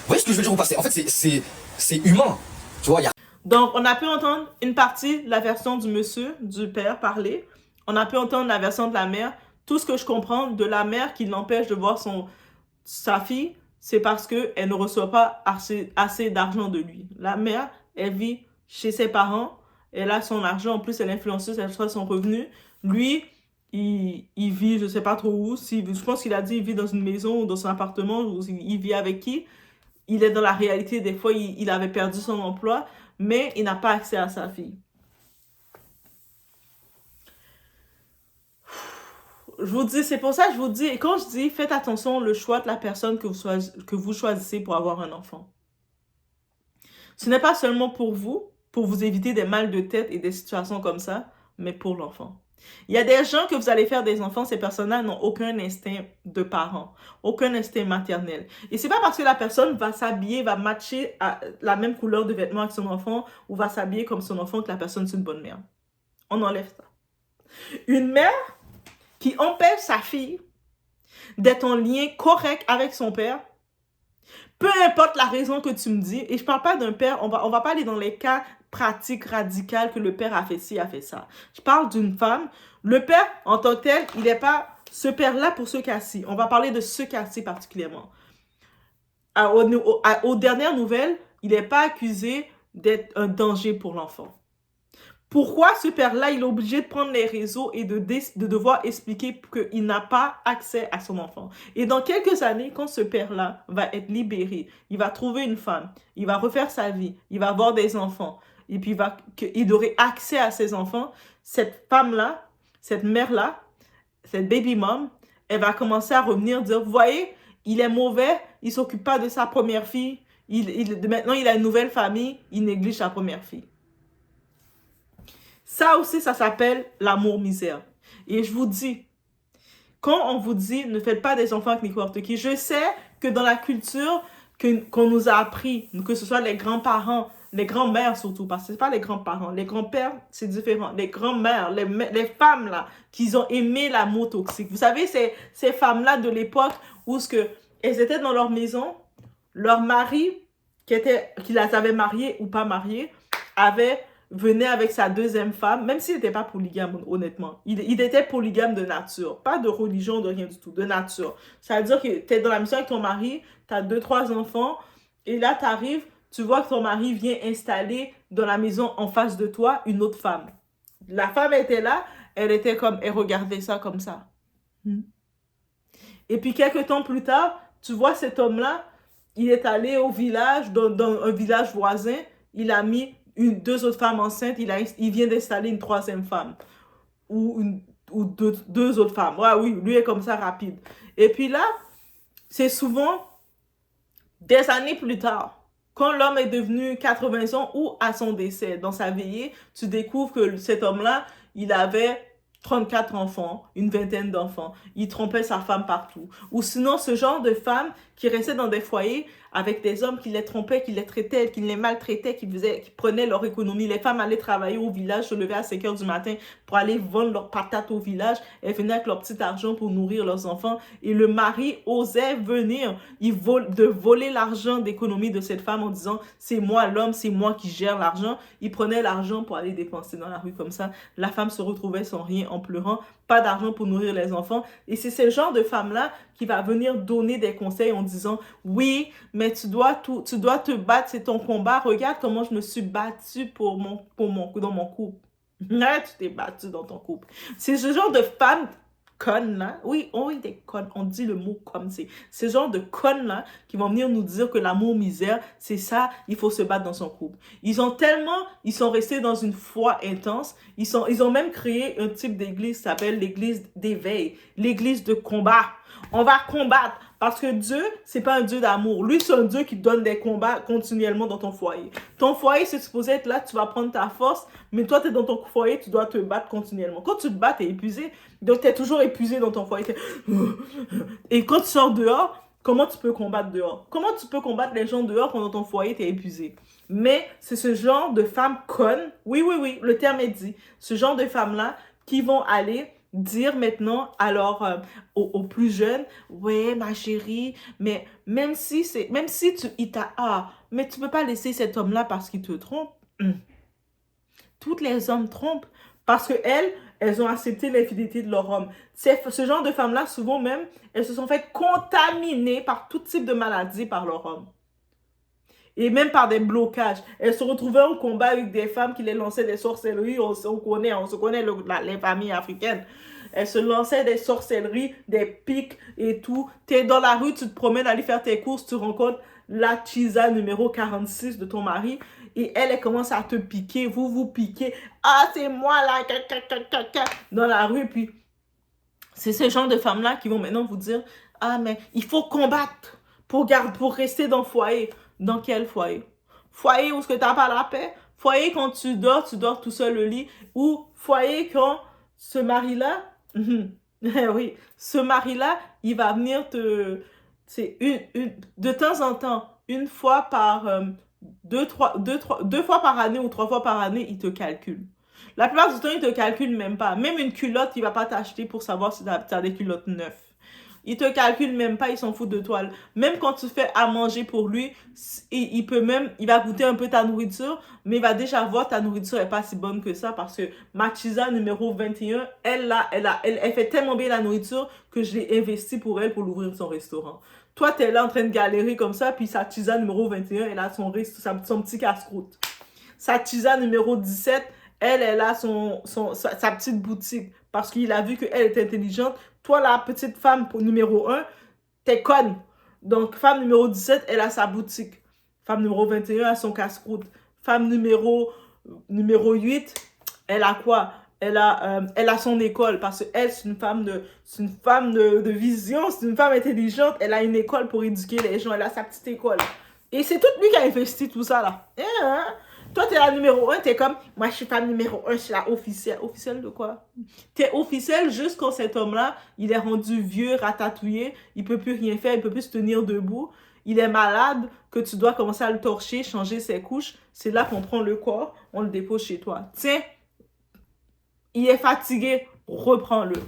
voyez ce que je veux dire ou pas? En fait, c'est humain, tu vois, Donc, on a pu entendre une partie de la version du monsieur, du père parler. On a pu entendre la version de la mère. Tout ce que je comprends de la mère qui l'empêche de voir sa fille, c'est parce qu'elle ne reçoit pas assez d'argent de lui. La mère, elle vit chez ses parents, elle a son argent, en plus elle est influenceuse, elle reçoit son revenu. Lui, il vit, je sais pas trop où, je pense qu'il a dit il vit dans une maison ou dans un appartement, ou il vit avec qui. Il est dans la réalité, des fois il avait perdu son emploi, mais il n'a pas accès à sa fille. Je vous dis, c'est pour ça que je vous dis, et quand je dis faites attention au choix de la personne que vous choisissez pour avoir un enfant. Ce n'est pas seulement pour vous éviter des mal de tête et des situations comme ça, mais pour l'enfant. Il y a des gens que vous allez faire des enfants, ces personnes-là n'ont aucun instinct de parent, aucun instinct maternel. Et c'est pas parce que la personne va s'habiller, va matcher à la même couleur de vêtements avec son enfant ou va s'habiller comme son enfant que la personne est une bonne mère. On enlève ça. Une mère qui empêche sa fille d'être en lien correct avec son père, peu importe la raison que tu me dis, et je parle pas d'un père, on va pas aller dans les cas pratiques radicales que le père a fait ci, a fait ça. Je parle d'une femme. Le père, en tant que tel, il n'est pas ce père-là pour ce cas-ci. On va parler de ce cas-ci particulièrement. Aux dernières nouvelles, il n'est pas accusé d'être un danger pour l'enfant. Pourquoi ce père-là, il est obligé de prendre les réseaux et de devoir expliquer qu'il n'a pas accès à son enfant? Et dans quelques années, quand ce père-là va être libéré, il va trouver une femme, il va refaire sa vie, il va avoir des enfants, et puis il aurait accès à ses enfants, cette femme-là, cette mère-là, cette baby mom, elle va commencer à revenir dire, vous voyez, il est mauvais, il ne s'occupe pas de sa première fille, maintenant il a une nouvelle famille, il néglige sa première fille. Ça aussi, ça s'appelle l'amour misère. Et je vous dis, quand on vous dit ne faites pas des enfants avec n'importe qui, je sais que dans la culture qu'on nous a appris, que ce soit les grands-parents, les grands-mères surtout, parce que ce n'est pas les grands-parents, les grands-pères, c'est différent. Les grands-mères, les femmes là, qui ont aimé l'amour toxique. Vous savez, ces femmes-là de l'époque où elles étaient dans leur maison, leur mari, qui les avait mariées ou pas mariées, venait avec sa deuxième femme, même s'il n'était pas polygame, honnêtement. Il était polygame de nature. Pas de religion, de rien du tout, de nature. Ça veut dire que tu es dans la maison avec ton mari, tu as 2-3 enfants, et là, tu arrives, tu vois que ton mari vient installer dans la maison en face de toi une autre femme. La femme était là, elle regardait ça comme ça. Et puis, quelques temps plus tard, tu vois cet homme-là, il est allé au village, dans un village voisin, il a mis 2 autres femmes enceintes, il vient d'installer une 3e femme. Ou 2 autres femmes. Ouais, oui, lui est comme ça rapide. Et puis là, c'est souvent des années plus tard, quand l'homme est devenu 80 ans ou à son décès, dans sa veillée, tu découvres que cet homme-là, il avait 34 enfants, une vingtaine d'enfants. Il trompait sa femme partout. Ou sinon, ce genre de femmes qui restaient dans des foyers avec des hommes qui les trompaient, qui les traitaient, qui les maltraitaient, qui prenaient leur économie. Les femmes allaient travailler au village, se levaient à 5 h du matin pour aller vendre leurs patates au village. Elles venaient avec leur petit argent pour nourrir leurs enfants. Et le mari osait venir voler l'argent d'économie de cette femme en disant « c'est moi l'homme, c'est moi qui gère l'argent ». Il prenait l'argent pour aller dépenser dans la rue comme ça. La femme se retrouvait sans rien en pleurant, pas d'argent pour nourrir les enfants. Et c'est ce genre de femme-là qui va venir donner des conseils en disant « Oui, mais tu dois te battre, c'est ton combat. Regarde comment je me suis battue dans mon couple. » Là, tu t'es battue dans ton couple. C'est ce genre de femme connes là, oui, des connes, on dit le mot comme c'est ce genre de connes là qui vont venir nous dire que l'amour misère, c'est ça, il faut se battre dans son couple. Ils sont restés dans une foi intense, ils ont même créé un type d'église qui s'appelle l'église d'éveil, l'église de combat. On va combattre parce que Dieu, c'est pas un Dieu d'amour. Lui, c'est un Dieu qui donne des combats continuellement dans ton foyer. Ton foyer, c'est supposé être là, tu vas prendre ta force, mais toi, tu es dans ton foyer, tu dois te battre continuellement. Quand tu te bats, tu es épuisé. Donc, tu es toujours épuisé dans ton foyer. Et quand tu sors dehors, comment tu peux combattre dehors? Comment tu peux combattre les gens dehors quand dans ton foyer, tu es épuisé? Mais c'est ce genre de femmes connes, oui, le terme est dit, ce genre de femmes-là qui vont aller dire maintenant aux plus jeunes, ouais ma chérie, mais même si mais tu peux pas laisser cet homme-là parce qu'il te trompe. Toutes les hommes trompent parce que elles ont accepté l'infidélité de leur homme. C'est ce genre de femmes-là, souvent même, elles se sont faites contaminer par tout type de maladies par leur homme. Et même par des blocages. Elles se retrouvaient en combat avec des femmes qui les lançaient des sorcelleries. On se connaît les familles africaines. Elles se lançaient des sorcelleries, des pics et tout. Tu es dans la rue, tu te promènes à aller faire tes courses, tu rencontres la Chisa numéro 46 de ton mari. Et elle commence à te piquer, vous piquez. Ah, c'est moi là, dans la rue. Puis, c'est ce genre de femmes-là qui vont maintenant vous dire, ah, mais il faut combattre pour rester dans le foyer. Dans quel foyer? Foyer où est-ce que tu n'as pas la paix? Foyer quand tu dors tout seul au lit? Ou foyer quand ce mari-là, oui, ce mari-là, il va venir de temps en temps, une fois par, deux fois par année ou 3 fois par année, il te calcule. La plupart du temps, il te calcule même pas. Même une culotte, il va pas t'acheter pour savoir si tu as des culottes neuves. Il te calcule même pas, il s'en fout de toi. Même quand tu fais à manger pour lui, il va goûter un peu ta nourriture, mais il va déjà voir ta nourriture est pas si bonne que ça parce que ma Chisa numéro 21, elle fait tellement bien la nourriture que je l'ai investi pour elle pour l'ouvrir son restaurant. Toi, tu es là en train de galérer comme ça, puis sa Chisa numéro 21, elle a son petit casse-croûte. Sa Chisa numéro 17, elle a sa petite boutique parce qu'il a vu qu'elle est intelligente. Toi, la petite femme numéro 1, t'es conne. Donc, femme numéro 17, elle a sa boutique. Femme numéro 21 a son casse-croûte. Femme numéro 8, elle a quoi? Elle a son école parce qu'elle, c'est une femme de vision, c'est une femme intelligente. Elle a une école pour éduquer les gens. Elle a sa petite école. Et c'est tout lui qui a investi tout ça là. Toi, t'es la numéro 1, t'es comme, moi, je suis femme numéro 1, je suis la officielle. Officielle de quoi? T'es officielle juste quand cet homme-là, il est rendu vieux, ratatouillé, il peut plus rien faire, il peut plus se tenir debout, il est malade, que tu dois commencer à le torcher, changer ses couches. C'est là qu'on prend le corps, on le dépose chez toi. Tiens, il est fatigué, reprends-le.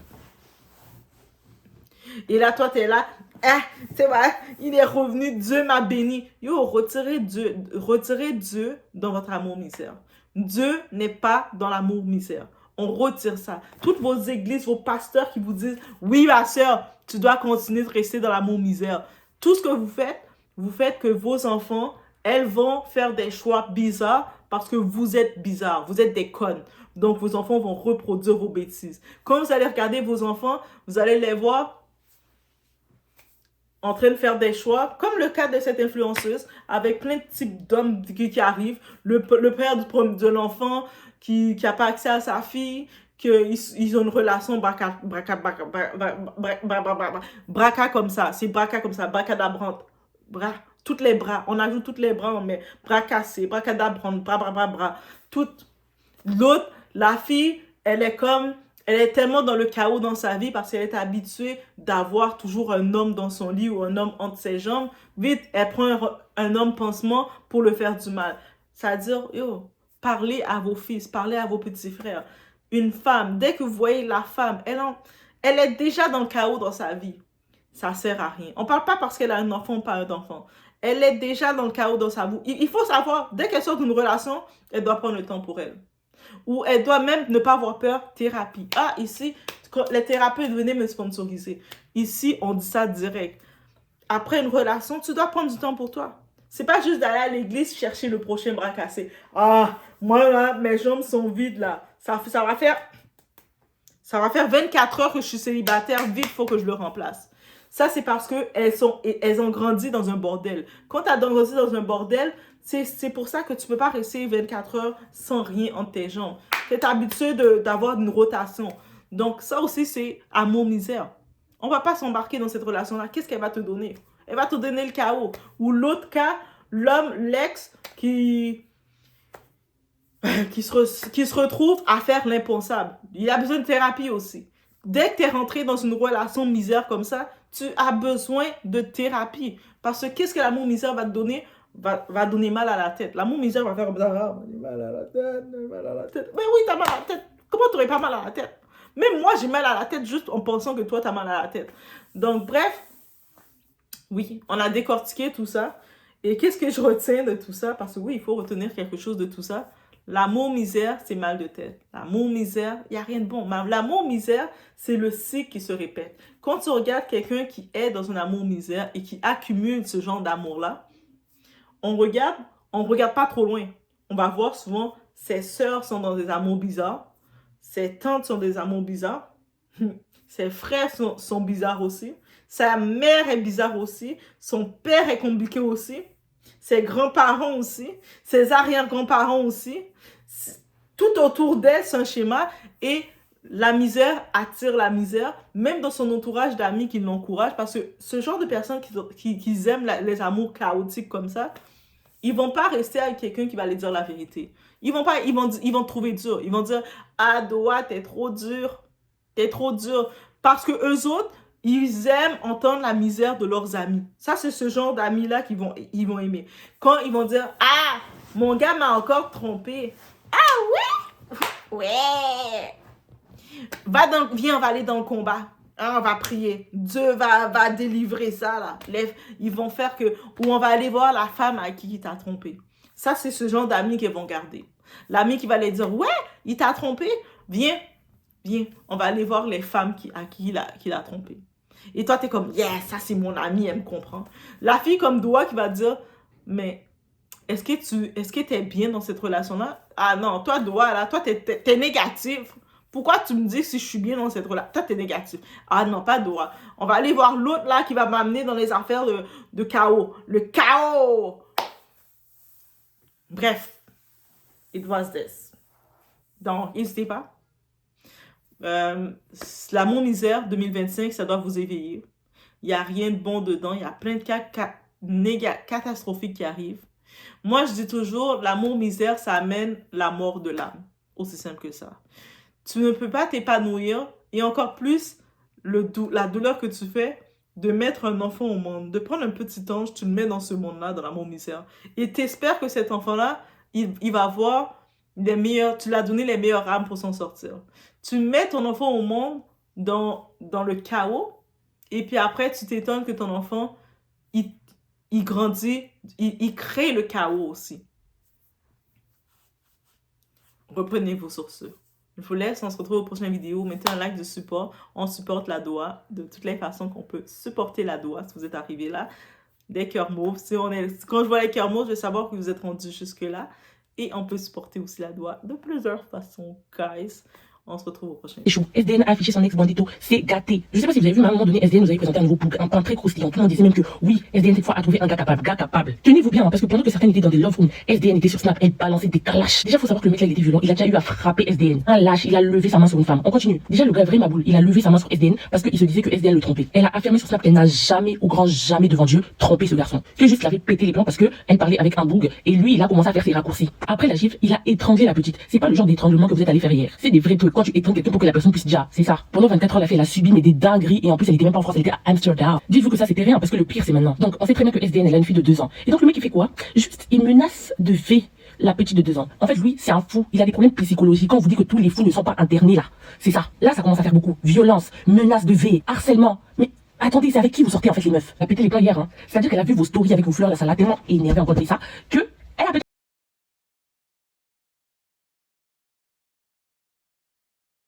Et là, toi, t'es là, c'est vrai, il est revenu, Dieu m'a béni. Yo, retirez Dieu dans votre amour misère. Dieu n'est pas dans l'amour misère. On retire ça. Toutes vos églises, vos pasteurs qui vous disent, oui, ma soeur, tu dois continuer de rester dans l'amour misère. Tout ce que vous faites que vos enfants, elles vont faire des choix bizarres parce que vous êtes bizarres, vous êtes des connes. Donc, vos enfants vont reproduire vos bêtises. Quand vous allez regarder vos enfants, vous allez les voir en train de faire des choix, comme le cas de cette influenceuse, avec plein de types d'hommes qui arrivent, le père de l'enfant qui n'a pas accès à sa fille, qu'ils ont une relation braca comme ça, c'est braca comme ça, bracadabrante, toutes les bras, on ajoute toutes les bras, on met bracassé, bracadabrante, bra, toute l'autre, la fille, elle est tellement dans le chaos dans sa vie parce qu'elle est habituée d'avoir toujours un homme dans son lit ou un homme entre ses jambes. Vite, elle prend un homme pansement pour le faire du mal. C'est-à-dire, parlez à vos fils, parlez à vos petits frères. Une femme, dès que vous voyez la femme, elle est déjà dans le chaos dans sa vie. Ça sert à rien. On ne parle pas parce qu'elle a un enfant ou pas un enfant. Elle est déjà dans le chaos dans sa vie. Il faut savoir, dès qu'elle sort d'une relation, elle doit prendre le temps pour elle. Ou elle doit même ne pas avoir peur, thérapie. Ah, ici, les thérapeutes, venez me sponsoriser. Ici, on dit ça direct. Après une relation, tu dois prendre du temps pour toi. C'est pas juste d'aller à l'église chercher le prochain bras cassé. Ah, moi là, mes jambes sont vides là. Ça va faire 24 heures que je suis célibataire. Vite, faut que je le remplace. Ça, c'est parce qu'elles ont grandi dans un bordel. Quand tu as grandi dans un bordel, c'est pour ça que tu peux pas rester 24 heures sans rien entre tes jambes. Tu es habitué d'avoir une rotation. Donc, ça aussi, c'est amour-misère. On va pas s'embarquer dans cette relation-là. Qu'est-ce qu'elle va te donner? Elle va te donner le chaos. Ou l'autre cas, l'homme, l'ex, qui se retrouve à faire l'impensable. Il a besoin de thérapie aussi. Dès que tu es rentré dans une relation misère comme ça, tu as besoin de thérapie. Parce que qu'est-ce que l'amour misère va te donner? Va donner mal à la tête. L'amour misère va faire comme ça. Ah, mal à la tête, mal à la tête. Mais oui, t'as mal à la tête. Comment tu n'aurais pas mal à la tête? Même moi, j'ai mal à la tête juste en pensant que toi, tu as mal à la tête. Donc, bref, oui, on a décortiqué tout ça. Et qu'est-ce que je retiens de tout ça? Parce que oui, il faut retenir quelque chose de tout ça. L'amour-misère, c'est mal de tête. L'amour-misère, il n'y a rien de bon. L'amour-misère, c'est le cycle qui se répète. Quand tu regardes quelqu'un qui est dans un amour-misère et qui accumule ce genre d'amour-là, on regarde pas trop loin. On va voir souvent, ses sœurs sont dans des amours bizarres. Ses tantes sont des amours bizarres. Ses frères sont bizarres aussi. Sa mère est bizarre aussi. Son père est compliqué aussi. Ses grands-parents aussi. Ses arrière-grands-parents aussi. Tout autour d'elle, c'est un schéma. Et la misère attire la misère, même dans son entourage d'amis qui l'encouragent. Parce que ce genre de personnes qui aiment les amours chaotiques comme ça, ils vont pas rester avec quelqu'un qui va leur dire la vérité. Ils vont te trouver dur. Ils vont dire, ah, Doa, t'es trop dur. T'es trop dur. Parce que eux autres, ils aiment entendre la misère de leurs amis. Ça, c'est ce genre d'amis-là qu'ils vont aimer. Quand ils vont dire, ah, mon gars m'a encore trompé. Ah, ouais? Ouais. Viens, on va aller dans le combat. Hein, on va prier. Dieu va délivrer ça, là. Ils vont faire que... Ou on va aller voir la femme à qui il t'a trompé. Ça, c'est ce genre d'amis qu'ils vont garder. L'ami qui va leur dire, ouais, il t'a trompé. Viens, on va aller voir les femmes à qui il a trompé. Et toi, t'es comme, yes, ça c'est mon ami, elle me comprend. La fille comme Doa qui va dire, mais est-ce que t'es bien dans cette relation-là? Ah non, toi Doa, là, toi t'es négatif. Pourquoi tu me dis si je suis bien dans cette relation? Toi, t'es négatif. Ah non, pas Doa. On va aller voir l'autre là qui va m'amener dans les affaires de chaos. Le chaos! Bref, it was this. Donc, n'hésitez pas. L'amour misère 2025, ça doit vous éveiller. Il n'y a rien de bon dedans. Il y a plein de cas catastrophiques qui arrivent. Moi, je dis toujours, l'amour misère, ça amène la mort de l'âme. Aussi simple que ça. Tu ne peux pas t'épanouir et encore plus la douleur que tu fais de mettre un enfant au monde, de prendre un petit ange, tu le mets dans ce monde-là, dans l'amour misère. Et t'espères que cet enfant-là, il va avoir les meilleurs, tu l'as donné les meilleures âmes pour s'en sortir. Tu mets ton enfant au monde dans le chaos et puis après, tu t'étonnes que ton enfant, il grandit, il crée le chaos aussi. Reprenez-vous sur ce. Je vous laisse, on se retrouve aux prochaines vidéos. Mettez un like de support. On supporte la Doa de toutes les façons qu'on peut supporter la Doa si vous êtes arrivé là. Des cœurs mauves. Quand je vois les cœurs mauves, je vais savoir que vous êtes rendus jusque-là. Et on peut supporter aussi la Doa de plusieurs façons, guys. On se retrouve au prochain. SDN a affiché son ex bandito, c'est gâté. Je sais pas si vous avez vu, mais à un moment donné, SDN nous avait présenté un nouveau plan très croustillant. Tout le monde disait même que oui, SDN cette fois a trouvé un gars capable. Tenez-vous bien, hein, parce que pendant que certaines étaient dans des love rooms, SDN était sur Snap, elle balançait des clashs. Déjà, faut savoir que le mec là, il était violent. Il a déjà eu à frapper SDN. Un lâche, il a levé sa main sur une femme. On continue. Déjà, le gars vrai maboule, il a levé sa main sur SDN parce qu'il se disait que SDN le trompait. Elle a affirmé sur Snap qu'elle n'a jamais, au grand jamais devant Dieu, trompé ce garçon. Que juste l'avait pété les plans parce que elle parlait avec un boug et lui, il a commencé à faire ses raccourcis. Après la gifle, il a étranglé la petite. C'est pas le genre d'étranglement que vous êtes allé faire hier. C'est des vrais trucs. Quand tu étrangles quelqu'un pour que la personne puisse déjà, c'est ça. Pendant 24 heures, la fille, elle a subi mais des dingueries et en plus, elle était même pas en France, elle était à Amsterdam. Dites-vous que ça, c'était rien parce que le pire, c'est maintenant. Donc, on sait très bien que SDN, elle a une fille de 2 ans. Et donc, le mec, il fait quoi? Juste, il menace de V la petite de 2 ans. En fait, lui, c'est un fou. Il a des problèmes psychologiques. Quand on vous dit que tous les fous ne sont pas internés là, c'est ça. Là, ça commence à faire beaucoup. Violence, menace de V, harcèlement. Mais attendez, c'est avec qui vous sortez en fait les meufs? Elle a pété les plans hier, hein. C'est-à-dire qu'elle a vu vos stories avec vos fleurs, là, ça l'a tellement énervé encore de ça, que